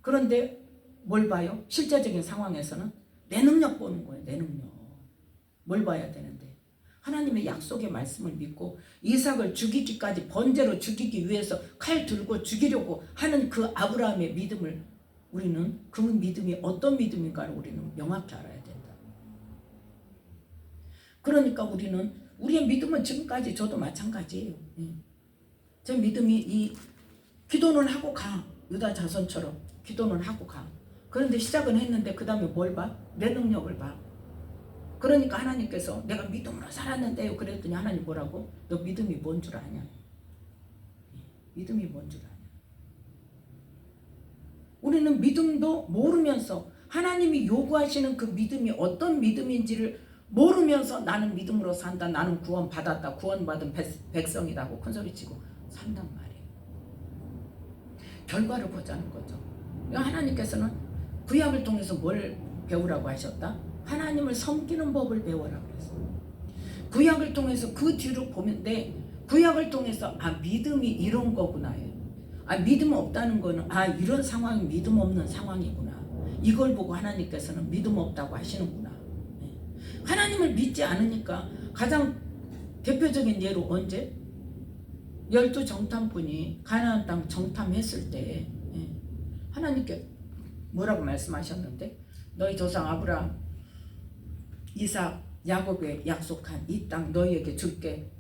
그런데 뭘 봐요? 실제적인 상황에서는 내 능력 보는 거예요. 내 능력. 뭘 봐야 되는데? 하나님의 약속의 말씀을 믿고 이삭을 죽이기까지, 번제로 죽이기 위해서 칼 들고 죽이려고 하는 그 아브라함의 믿음을, 우리는 그 믿음이 어떤 믿음인가를 우리는 명확히 알아야 된다. 그러니까 우리의 믿음은 지금까지, 저도 마찬가지예요. 제 믿음이 이 기도는 하고 가. 유다 자손처럼 기도는 하고 가. 그런데 시작은 했는데 그 다음에 뭘 봐? 내 능력을 봐. 그러니까 하나님께서 내가 믿음으로 살았는데요 그랬더니 하나님 뭐라고? 너 믿음이 뭔 줄 아냐? 믿음이 뭔 줄 아냐? 우리는 믿음도 모르면서, 하나님이 요구하시는 그 믿음이 어떤 믿음인지를 모르면서 나는 믿음으로 산다, 나는 구원받았다, 구원받은 백성이라고 큰소리치고 산단 말이에요. 결과를 보자는 거죠. 하나님께서는 구약을 통해서 뭘 배우라고 하셨다? 하나님을 섬기는 법을 배워라 그랬어요. 구약을 통해서 그 뒤로 보는데, 구약을 통해서 믿음이 이런 거구나. 믿음 없다는 거는 이런 상황이 믿음 없는 상황이구나. 이걸 보고 하나님께서는 믿음 없다고 하시는구나. 하나님을 믿지 않으니까 가장 대표적인 예로 언제? 12정탐꾼이 가나안 땅 정탐했을 때 하나님께 뭐라고 말씀하셨는데 너희 조상 아브라함, 이삭, 야곱에 약속한 이 땅 너희에게 줄게.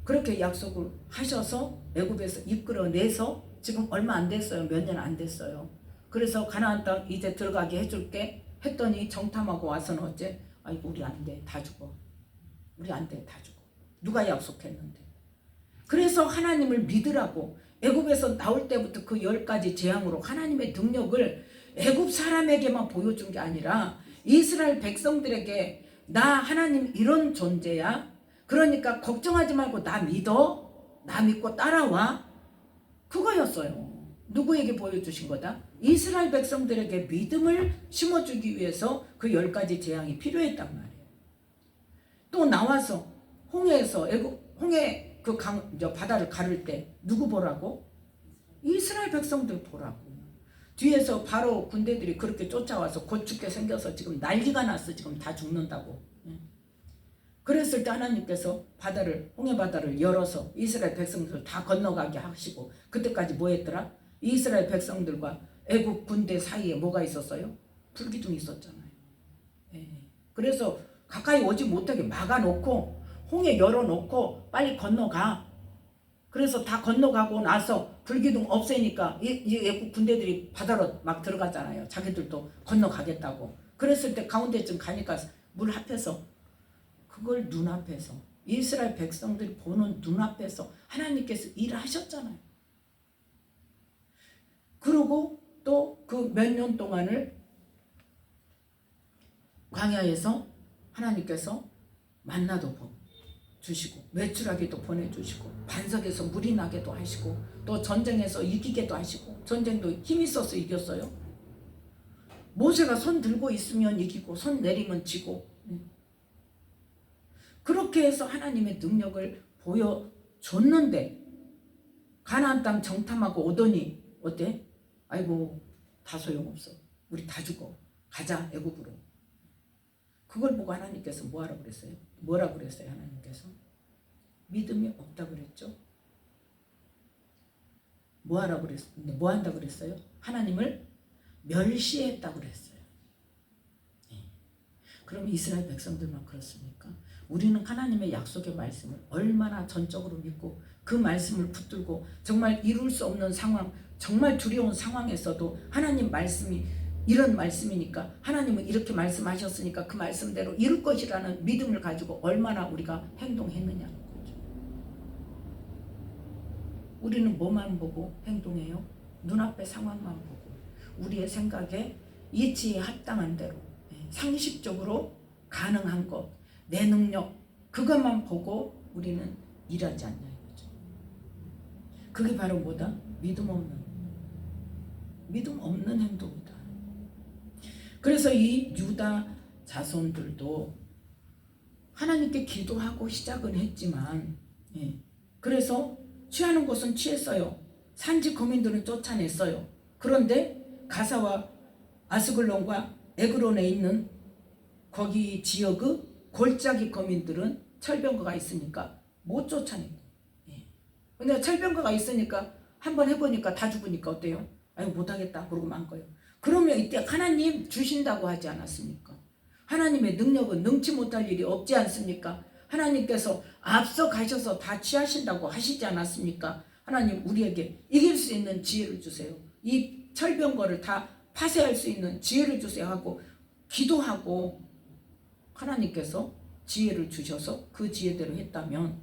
그렇게 약속을 하셔서 애굽에서 이끌어내서 지금 얼마 안 됐어요. 몇 년 안 됐어요. 그래서 가나안 땅 이제 들어가게 해줄게 했더니 정탐하고 와서는 어째? 아이고 우리 안 돼. 다 죽어. 우리 안 돼. 다 죽어. 누가 약속했는데. 그래서 하나님을 믿으라고 애굽에서 나올 때부터 그 10가지 재앙으로 하나님의 능력을 애굽 사람에게만 보여준 게 아니라 이스라엘 백성들에게 나 하나님 이런 존재야. 그러니까 걱정하지 말고 나 믿어. 나 믿고 따라와. 그거였어요. 누구에게 보여주신 거다? 이스라엘 백성들에게 믿음을 심어주기 위해서 그 10가지 재앙이 필요했단 말이에요. 또 나와서 홍해에서 홍해 그 바다를 가를 때 누구 보라고? 이스라엘 백성들 보라고. 뒤에서 바로 군대들이 그렇게 쫓아와서 곧 죽게 생겨서 지금 난리가 났어. 지금 다 죽는다고. 그랬을 때 하나님께서 홍해 바다를 열어서 이스라엘 백성들 다 건너가게 하시고 그때까지 뭐 했더라? 이스라엘 백성들과 애국 군대 사이에 뭐가 있었어요? 불기둥이 있었잖아요. 그래서 가까이 오지 못하게 막아놓고 홍해 열어놓고 빨리 건너가. 그래서 다 건너가고 나서 불기둥 없애니까 이 애국 군대들이 바다로 막 들어갔잖아요. 자기들도 건너가겠다고. 그랬을 때 가운데쯤 가니까 물 앞에서 그걸 눈앞에서 이스라엘 백성들이 보는 눈앞에서 하나님께서 일을 하셨잖아요. 그리고 또 그 몇 년 동안을 광야에서 하나님께서 만나도 주시고 메추라기도 보내주시고 반석에서 물이 나게도 하시고 또 전쟁에서 이기게도 하시고 전쟁도 힘 있어서 이겼어요. 모세가 손 들고 있으면 이기고 손 내리면 지고 그렇게 해서 하나님의 능력을 보여줬는데 가나안 땅 정탐하고 오더니 어때? 아이고 다 소용없어. 우리 다 죽어. 가자 애굽으로. 그걸 보고 하나님께서 뭐하라고 그랬어요? 뭐라고 그랬어요? 하나님께서 믿음이 없다고 그랬죠. 뭐하라고 그랬어요? 뭐 한다고 그랬어요? 하나님을 멸시했다고 그랬어요. 그럼 이스라엘 백성들만 그렇습니까? 우리는 하나님의 약속의 말씀을 얼마나 전적으로 믿고 그 말씀을 붙들고 정말 이룰 수 없는 상황, 정말 두려운 상황에서도 하나님 말씀이 이런 말씀이니까 하나님은 이렇게 말씀하셨으니까 그 말씀대로 이룰 것이라는 믿음을 가지고 얼마나 우리가 행동했느냐는 거죠. 우리는 뭐만 보고 행동해요? 눈앞의 상황만 보고 우리의 생각에 이치에 합당한 대로 상식적으로 가능한 것, 내 능력 그것만 보고 우리는 일하지 않냐 이거죠. 그게 바로 뭐다? 믿음 없는 행동이다. 그래서 이 유다 자손들도 하나님께 기도하고 시작은 했지만 그래서 취하는 곳은 취했어요. 산지 거민들은 쫓아냈어요. 그런데 가사와 아스글론과 에그론에 있는 거기 지역의 골짜기 거민들은 철병거가 있으니까 못 쫓아내고. 근데 철병거가 있으니까 한번 해보니까 다 죽으니까 어때요? 아유 못하겠다 그러고 만 거예요. 그러면 이때 하나님 주신다고 하지 않았습니까? 하나님의 능력은 능치 못할 일이 없지 않습니까? 하나님께서 앞서 가셔서 다 취하신다고 하시지 않았습니까? 하나님 우리에게 이길 수 있는 지혜를 주세요. 이 철병거를 다 파쇄할 수 있는 지혜를 주세요 하고 기도하고 하나님께서 지혜를 주셔서 그 지혜대로 했다면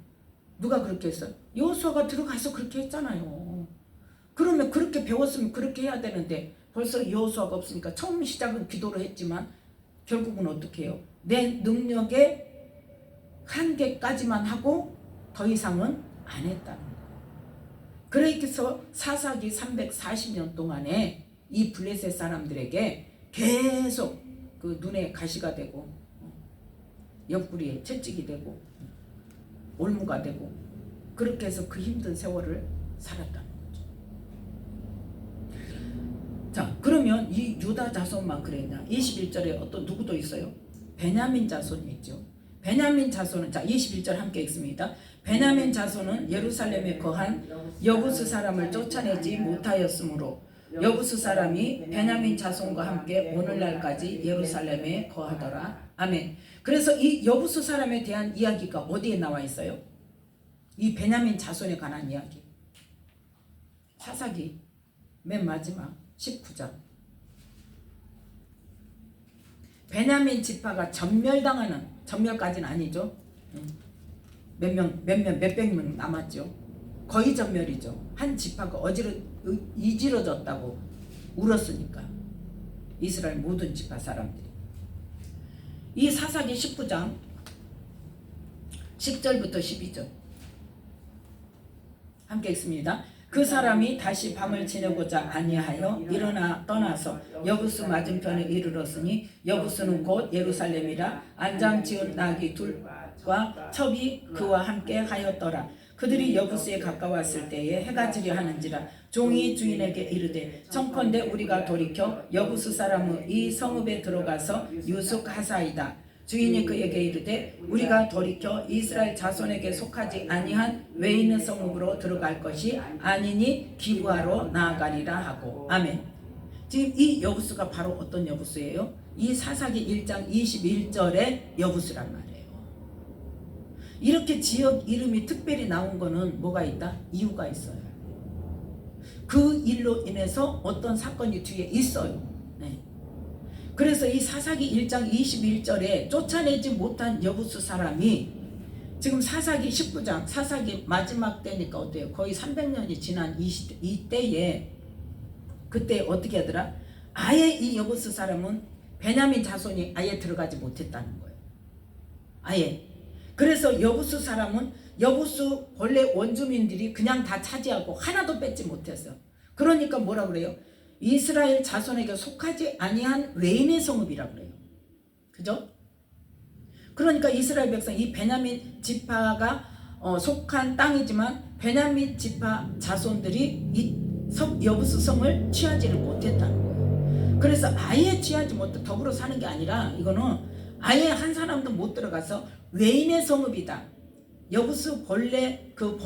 누가 그렇게 했어요? 여호수아가 들어가서 그렇게 했잖아요. 그러면 그렇게 배웠으면 그렇게 해야 되는데 벌써 여호수아가 없으니까 처음 시작은 기도로 했지만 결국은 어떻게 해요? 내 능력의 한계까지만 하고 더 이상은 안 했다는 거예요. 그래서 사사기 340년 동안에 이 블레셋 사람들에게 계속 그 눈에 가시가 되고 옆구리에 채찍이 되고 올무가 되고 그렇게 해서 그 힘든 세월을 살았다는 거죠. 자, 그러면 이 유다 자손만 그랬냐? 21절에 어떤 누구도 있어요? 베냐민 자손이 있죠. 베냐민 자손은, 자 21절 함께 읽습니다. 베냐민 자손은 예루살렘에 거한 여부스 사람을 쫓아내지 못하였으므로 여부스 사람이 베냐민 자손과 함께 오늘날까지 예루살렘에 거하더라. 아멘. 그래서 이 여부스 사람에 대한 이야기가 어디에 나와 있어요? 이 베냐민 자손에 관한 이야기. 사사기 맨 마지막 19장. 베냐민 지파가 전멸당하는, 전멸까지는 아니죠. 몇백 명 남았죠. 거의 전멸이죠. 한 지파가 이지러졌다고 울었으니까. 이스라엘 모든 지파 사람들이. 이 사사기 19장 10절부터 12절 함께 읽습니다. 그 사람이 다시 밤을 지내고자 아니하여 일어나 떠나서 여부스 맞은편에 이르렀으니 여부스는 곧 예루살렘이라. 안장 지은 나귀 둘과 첩이 그와 함께 하였더라. 그들이 여부스에 가까웠을 때에 해가 지려 하는지라. 종이 주인에게 이르되 청컨대 우리가 돌이켜 여부스 사람의 이 성읍에 들어가서 유숙하사이다. 주인이 그에게 이르되 우리가 돌이켜 이스라엘 자손에게 속하지 아니한 외인의 성읍으로 들어갈 것이 아니니 기브아로 나아가리라 하고. 아멘. 지금 이 여부스가 바로 어떤 여부스예요? 이 사사기 1장 21절의 여부스란 말이에요. 이렇게 지역 이름이 특별히 나온 거는 뭐가 있다? 이유가 있어요. 그 일로 인해서 어떤 사건이 뒤에 있어요. 네. 그래서 이 사사기 1장 21절에 쫓아내지 못한 여부스 사람이 지금 사사기 19장, 사사기 마지막 때니까 어때요? 거의 300년이 지난 이때에 그때 어떻게 하더라? 아예 이 여부스 사람은 베냐민 자손이 아예 들어가지 못했다는 거예요. 아예. 그래서 여부스 사람은 여부스 원래 원주민들이 그냥 다 차지하고 하나도 뺏지 못했어요. 그러니까 뭐라 그래요? 이스라엘 자손에게 속하지 아니한 외인의 성읍이라 그래요. 그죠? 그러니까 이스라엘 백성, 이 베냐민 지파가 속한 땅이지만 베냐민 지파 자손들이 이 여부스 성을 취하지를 못했다는 거예요. 그래서 아예 취하지 못해 더불어 사는 게 아니라 이거는 아예 한 사람도 못 들어가서 외인의 성읍이다. 여부스 본래 그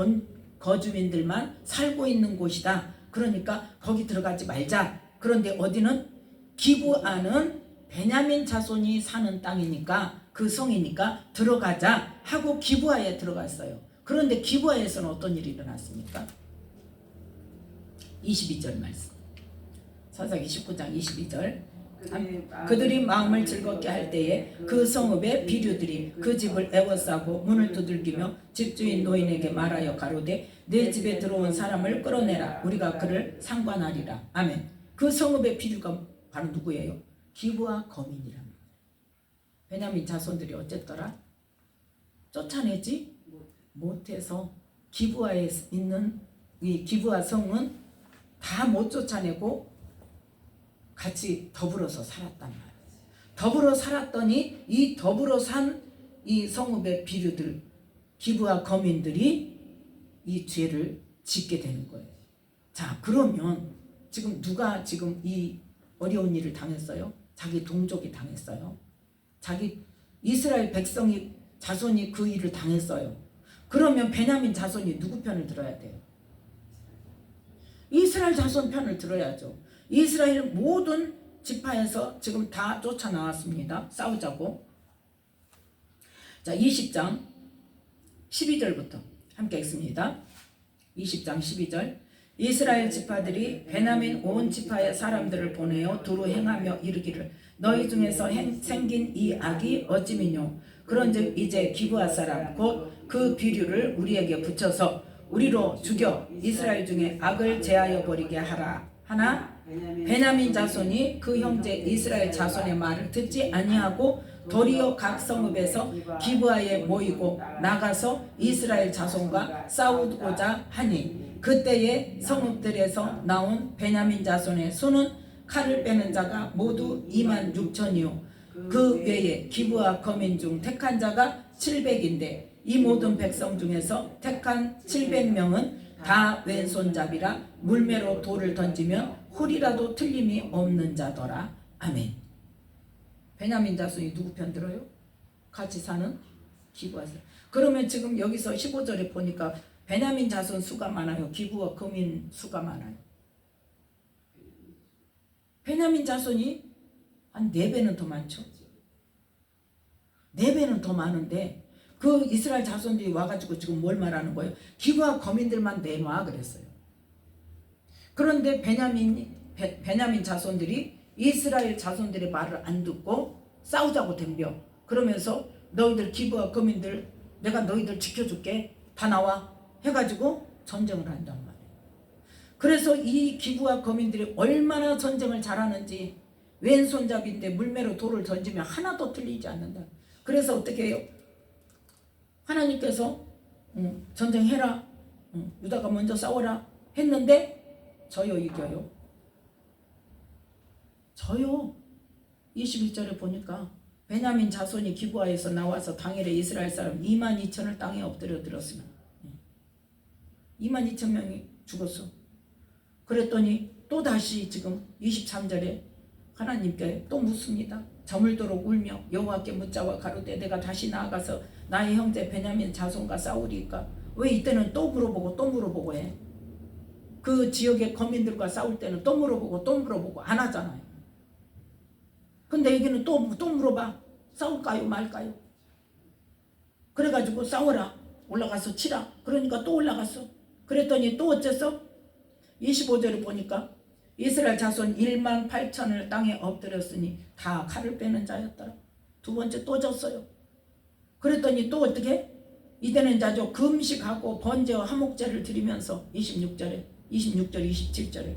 거주민들만 살고 있는 곳이다. 그러니까 거기 들어가지 말자. 그런데 어디는 기브아는 베냐민 자손이 사는 땅이니까, 그 성이니까 들어가자 하고 기브아에 들어갔어요. 그런데 기브아에서는 어떤 일이 일어났습니까? 22절 말씀. 사사기 19장 22절. 그들이 마음을 즐겁게 할 때에 그 성읍의 비류들이 그 집을 에워싸고 문을 두들기며 집주인 노인에게 말하여 가로되 내 집에 들어온 사람을 끌어내라. 우리가 그를 상관하리라. 아멘. 그 성읍의 비류가 바로 누구예요? 기브아 거민이랍니다. 베냐민 자손들이 어쨌더라? 쫓아내지 못해서 기브아에 있는 이 기브아 성은 다 못 쫓아내고 같이 더불어서 살았단 말이에요. 더불어 살았더니 이 더불어 산 이 성읍의 비류들, 기브아 거민들이 이 죄를 짓게 되는 거예요. 자, 그러면 지금 누가 지금 이 어려운 일을 당했어요? 자기 동족이 당했어요. 자기 이스라엘 백성이 자손이 그 일을 당했어요. 그러면 베냐민 자손이 누구 편을 들어야 돼요? 이스라엘 자손 편을 들어야죠. 이스라엘 모든 지파에서 지금 다 쫓아나왔습니다. 싸우자고. 자, 20장 12절부터 함께 읽습니다. 20장 12절. 이스라엘 지파들이 베냐민 온 지파의 사람들을 보내어 두루 행하며 이르기를 너희 중에서 생긴 이 악이 어찌미뇨. 그런즉 이제 기브아 사람 곧 그 비류를 우리에게 붙여서 우리로 죽여 이스라엘 중에 악을 제하여 버리게 하라. 하나 베냐민 자손이 그 형제 이스라엘 자손의 말을 듣지 아니하고 도리어 각 성읍에서 기브아에 모이고 나가서 이스라엘 자손과 싸우고자 하니 그때에 성읍들에서 나온 베냐민 자손의 수는 칼을 빼는 자가 모두 26,000이요 그 외에 기브아 거민 중 택한 자가 700인데 이 모든 백성 중에서 택한 700명은 다 왼손잡이라 물매로 돌을 던지면 홀이라도 틀림이 없는 자더라. 아멘. 베냐민 자손이 누구 편 들어요? 같이 사는 기부하세요. 그러면 지금 여기서 15절에 보니까 베냐민 자손 수가 많아요. 기부와 거민 수가 많아요. 베냐민 자손이 한 4배는 더 많죠. 4배는 더 많은데 그 이스라엘 자손들이 와가지고 지금 뭘 말하는 거예요? 기부와 거민들만 내놔 그랬어요. 그런데 베냐민 자손들이 이스라엘 자손들의 말을 안 듣고 싸우자고 덤벼. 그러면서 너희들 기부와 거민들 내가 너희들 지켜줄게 다 나와 해가지고 전쟁을 한단 말이에요. 그래서 이 기부와 거민들이 얼마나 전쟁을 잘하는지 왼손잡이인데 물매로 돌을 던지면 하나도 틀리지 않는다. 그래서 어떻게 해요? 하나님께서 전쟁해라, 유다가 먼저 싸워라 했는데 져요, 이겨요? 져요. 21절에 보니까 베냐민 자손이 기부하에서 나와서 당일에 이스라엘 사람 22,000을 땅에 엎드려 들었으면 22,000명이 죽었어. 그랬더니 또 다시 지금 23절에 하나님께 또 묻습니다. 저물도록 울며 여호와께 묻자와 가로되 내가 다시 나아가서 나의 형제 베냐민 자손과 싸우리까? 왜 이때는 또 물어보고 해? 그 지역의 거민들과 싸울 때는 또 물어보고 안 하잖아요. 근데 여기는 또 물어봐. 싸울까요 말까요? 그래가지고 싸워라. 올라가서 치라. 그러니까 또 올라갔어. 그랬더니 또 어째서? 25절에 보니까 이스라엘 자손 18,000을 땅에 엎드렸으니 다 칼을 빼는 자였더라. 두 번째 또 졌어요. 그랬더니 또 어떻게? 이제는 자죠. 금식하고 번제와 화목제를 드리면서 26절, 27절에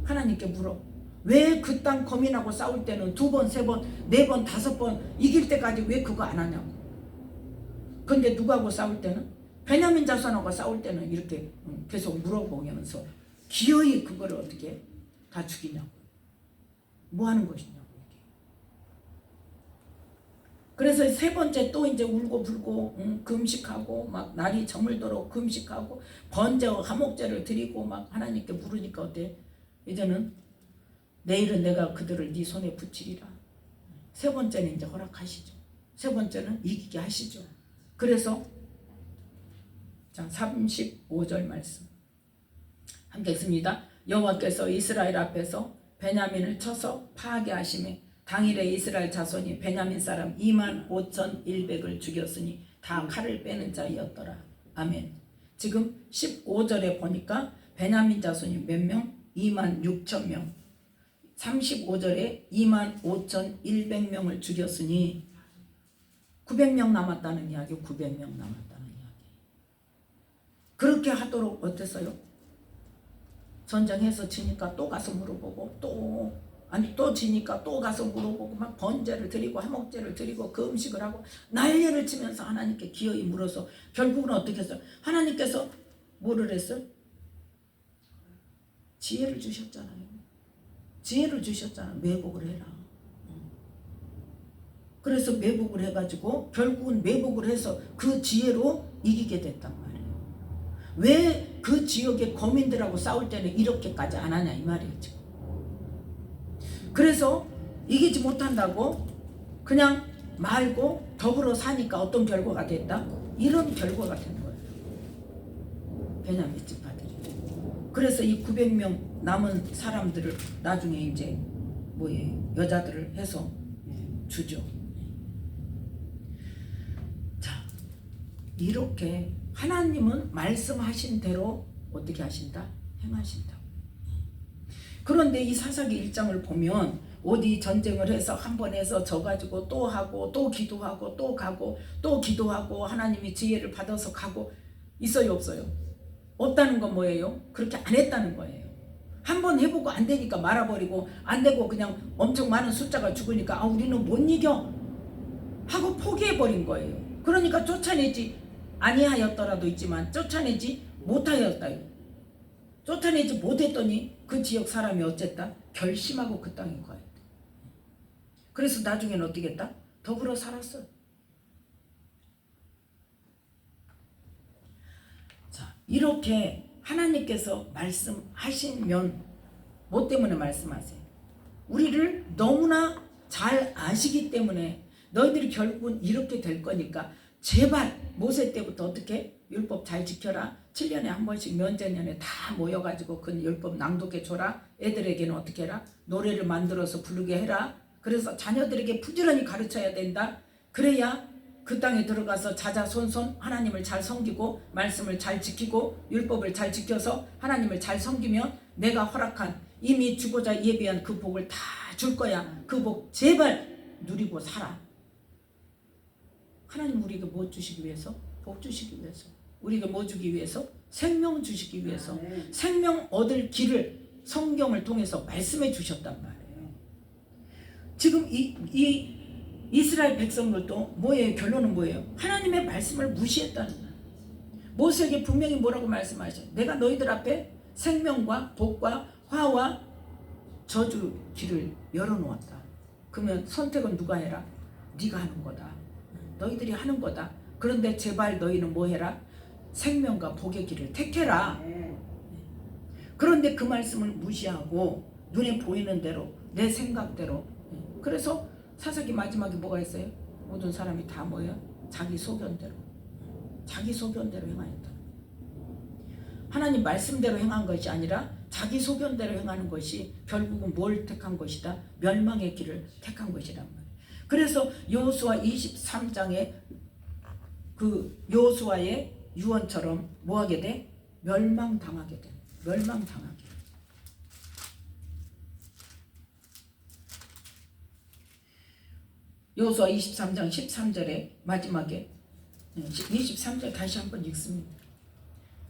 하나님께 물어. 왜 그 땅 거민하고 싸울 때는 2번, 3번, 4번, 5번 이길 때까지 왜 그거 안 하냐고. 근데 누구하고 싸울 때는? 베냐민 자손하고 싸울 때는 이렇게 계속 물어보면서 기어이 그거를 어떻게 다 죽이냐고. 뭐 하는 것이냐고. 그래서 3번째 또 이제 울고 불고 금식하고 막 날이 저물도록 금식하고 번제와 화목제를 드리고 막 하나님께 물으니까 어때? 이제는 내일은 내가 그들을 네 손에 붙이리라. 3번째는 이제 허락하시죠. 3번째는 이기게 하시죠. 그래서 자 35절 말씀 함께 읽습니다. 여호와께서 이스라엘 앞에서 베냐민을 쳐서 파괴하시매 당일에 이스라엘 자손이 베냐민 사람 25,100을 죽였으니 다 칼을 빼는 자였더라. 아멘. 지금 15절에 보니까 베냐민 자손이 몇 명? 26,000명. 35절에 25,100명을 죽였으니 900명 남았다는 이야기, 900명 남았다는 이야기. 그렇게 하도록 어땠어요? 전쟁해서 지니까 또 가서 물어보고 또 지니까 또 가서 물어보고 막 번제를 드리고 화목제를 드리고 금식을 하고 난리를 치면서 하나님께 기어이 물어서 결국은 어떻게 했어요? 하나님께서 뭐를 했어요? 지혜를 주셨잖아요. 지혜를 주셨잖아. 매복을 해라. 그래서 매복을 해가지고 결국은 매복을 해서 그 지혜로 이기게 됐단 말이에요. 왜 그 지역의 거민들하고 싸울 때는 이렇게까지 안 하냐 이 말이에요 지금. 그래서 이기지 못한다고 그냥 말고 더불어 사니까 어떤 결과가 됐다? 이런 결과가 된 거예요. 베냐민 지파들이. 그래서 이 900명 남은 사람들을 나중에 이제 여자들을 해서 주죠. 자, 이렇게 하나님은 말씀하신 대로 어떻게 하신다? 행하신다. 그런데 이 사사기 1장을 보면 어디 전쟁을 해서 한 번 해서 져가지고 또 하고 또 기도하고 또 가고 또 기도하고 하나님이 지혜를 받아서 가고 있어요 없어요? 없다는 건 뭐예요? 그렇게 안 했다는 거예요. 한 번 해보고 안 되니까 말아버리고 안 되고 그냥 엄청 많은 숫자가 죽으니까 우리는 못 이겨 하고 포기해버린 거예요. 그러니까 쫓아내지 아니하였더라도 있지만 쫓아내지 못하였다요. 쫓아내지 못했더니 그 지역 사람이 어쨌다? 결심하고 그 땅에 가야 돼. 그래서 나중에는 어떻게 했다? 더불어 살았어요. 자, 이렇게 하나님께서 말씀하시면 뭐 때문에 말씀하세요? 우리를 너무나 잘 아시기 때문에 너희들이 결국은 이렇게 될 거니까 제발 모세 때부터 어떻게 율법 잘 지켜라. 7년에 한 번씩 면제년에 다 모여가지고 그 율법 낭독해 줘라. 애들에게는 어떻게 해라. 노래를 만들어서 부르게 해라. 그래서 자녀들에게 부지런히 가르쳐야 된다. 그래야 그 땅에 들어가서 자자손손 하나님을 잘 섬기고 말씀을 잘 지키고 율법을 잘 지켜서 하나님을 잘 섬기면 내가 허락한 이미 주고자 예비한 그 복을 다 줄 거야. 그 복 제발 누리고 살아. 하나님 우리에게 뭐 주시기 위해서? 복 주시기 위해서. 우리에게 뭐 주기 위해서? 생명 주시기 위해서. 생명 얻을 길을 성경을 통해서 말씀해 주셨단 말이에요. 지금 이 이스라엘 백성들도 뭐예요? 결론은 뭐예요? 하나님의 말씀을 무시했다는 거예요. 모세에게 분명히 뭐라고 말씀하셔요? 내가 너희들 앞에 생명과 복과 화와 저주 길을 열어놓았다. 그러면 선택은 누가 해라? 네가 하는 거다. 너희들이 하는 거다. 그런데 제발 너희는 뭐 해라? 생명과 복의 길을 택해라. 그런데 그 말씀을 무시하고 눈에 보이는 대로 내 생각대로. 그래서 사사기 마지막에 뭐가 있어요? 모든 사람이 다 뭐예요? 자기 소견대로 행하였다. 하나님 말씀대로 행한 것이 아니라 자기 소견대로 행하는 것이 결국은 뭘 택한 것이다? 멸망의 길을 택한 것이란 말이에요. 그래서 여호수아 23장에 그 여호수아의 유언처럼 뭐하게 돼? 멸망당하게 돼. 멸망당하게. 여호수아 23장 13절에 마지막에 23절 다시 한번 읽습니다.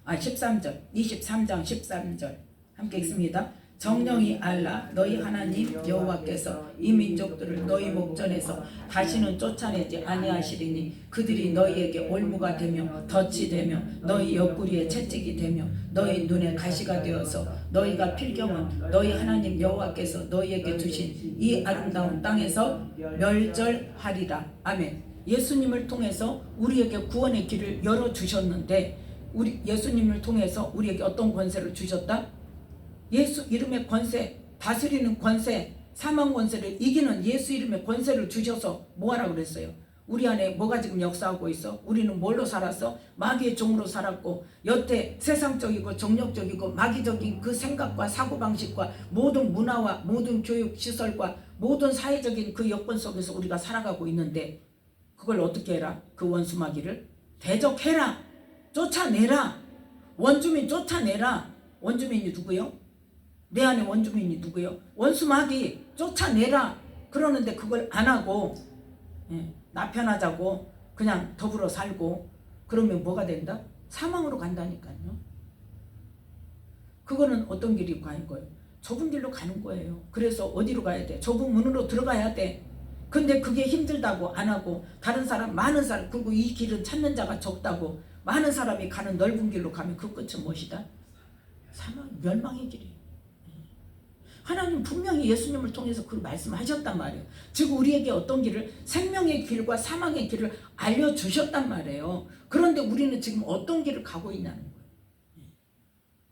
13절 23장 13절 함께 읽습니다. 정령이 알라 너희 하나님 여호와께서 이 민족들을 너희 목전에서 다시는 쫓아내지 아니하시리니 그들이 너희에게 올무가 되며 덫이 되며 너희 옆구리에 채찍이 되며 너희 눈에 가시가 되어서 너희가 필경은 너희 하나님 여호와께서 너희에게 주신 이 아름다운 땅에서 멸절하리라. 아멘. 예수님을 통해서 우리에게 구원의 길을 열어주셨는데 우리 예수님을 통해서 우리에게 어떤 권세를 주셨다? 예수 이름의 권세, 다스리는 권세, 사망 권세를 이기는 예수 이름의 권세를 주셔서 뭐하라고 그랬어요? 우리 안에 뭐가 지금 역사하고 있어? 우리는 뭘로 살았어? 마귀의 종으로 살았고 여태 세상적이고 정력적이고 마귀적인 그 생각과 사고방식과 모든 문화와 모든 교육시설과 모든 사회적인 그 여건 속에서 우리가 살아가고 있는데 그걸 어떻게 해라? 그 원수 마귀를 대적해라. 쫓아내라. 원주민 쫓아내라. 원주민이 누구요? 내 안에 원주민이 누구요? 원수 마귀 쫓아내라. 그러는데 그걸 안 하고 나 편하자고 그냥 더불어 살고 그러면 뭐가 된다? 사망으로 간다니까요. 그거는 어떤 길이 가는 거예요? 좁은 길로 가는 거예요. 그래서 어디로 가야 돼? 좁은 문으로 들어가야 돼. 근데 그게 힘들다고 안 하고 다른 사람 많은 사람 그리고 이 길은 찾는 자가 적다고 많은 사람이 가는 넓은 길로 가면 그 끝은 무엇이다? 사망, 멸망의 길이에요. 하나님 분명히 예수님을 통해서 그 말씀하셨단 말이에요. 즉 우리에게 어떤 길을 생명의 길과 사망의 길을 알려주셨단 말이에요. 그런데 우리는 지금 어떤 길을 가고 있냐는 거예요.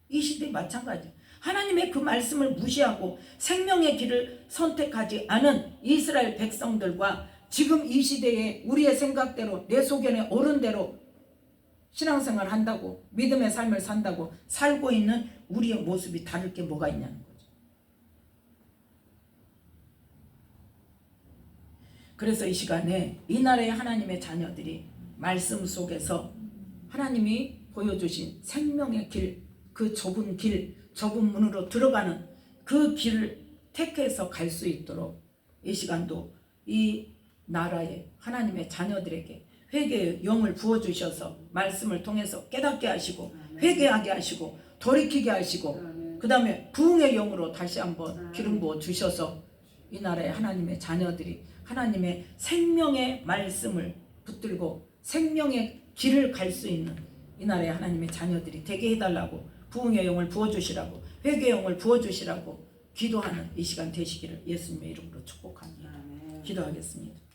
이 시대에 마찬가지. 하나님의 그 말씀을 무시하고 생명의 길을 선택하지 않은 이스라엘 백성들과 지금 이 시대에 우리의 생각대로 내 소견에 옳은 대로 신앙생활을 한다고 믿음의 삶을 산다고 살고 있는 우리의 모습이 다를 게 뭐가 있냐는 거죠. 그래서 이 시간에 이 나라의 하나님의 자녀들이 말씀 속에서 하나님이 보여주신 생명의 길, 그 좁은 길, 좁은 문으로 들어가는 그 길을 택해서 갈 수 있도록 이 시간도 이 나라의 하나님의 자녀들에게 회개의 영을 부어주셔서 말씀을 통해서 깨닫게 하시고 회개하게 하시고 돌이키게 하시고 그 다음에 부흥의 영으로 다시 한번 기름 부어 주셔서 이 나라의 하나님의 자녀들이 하나님의 생명의 말씀을 붙들고 생명의 길을 갈 수 있는 이 나라의 하나님의 자녀들이 되게 해달라고 부흥의 영을 부어주시라고 회개의 영을 부어주시라고 기도하는 이 시간 되시기를 예수님의 이름으로 축복합니다. 기도하겠습니다.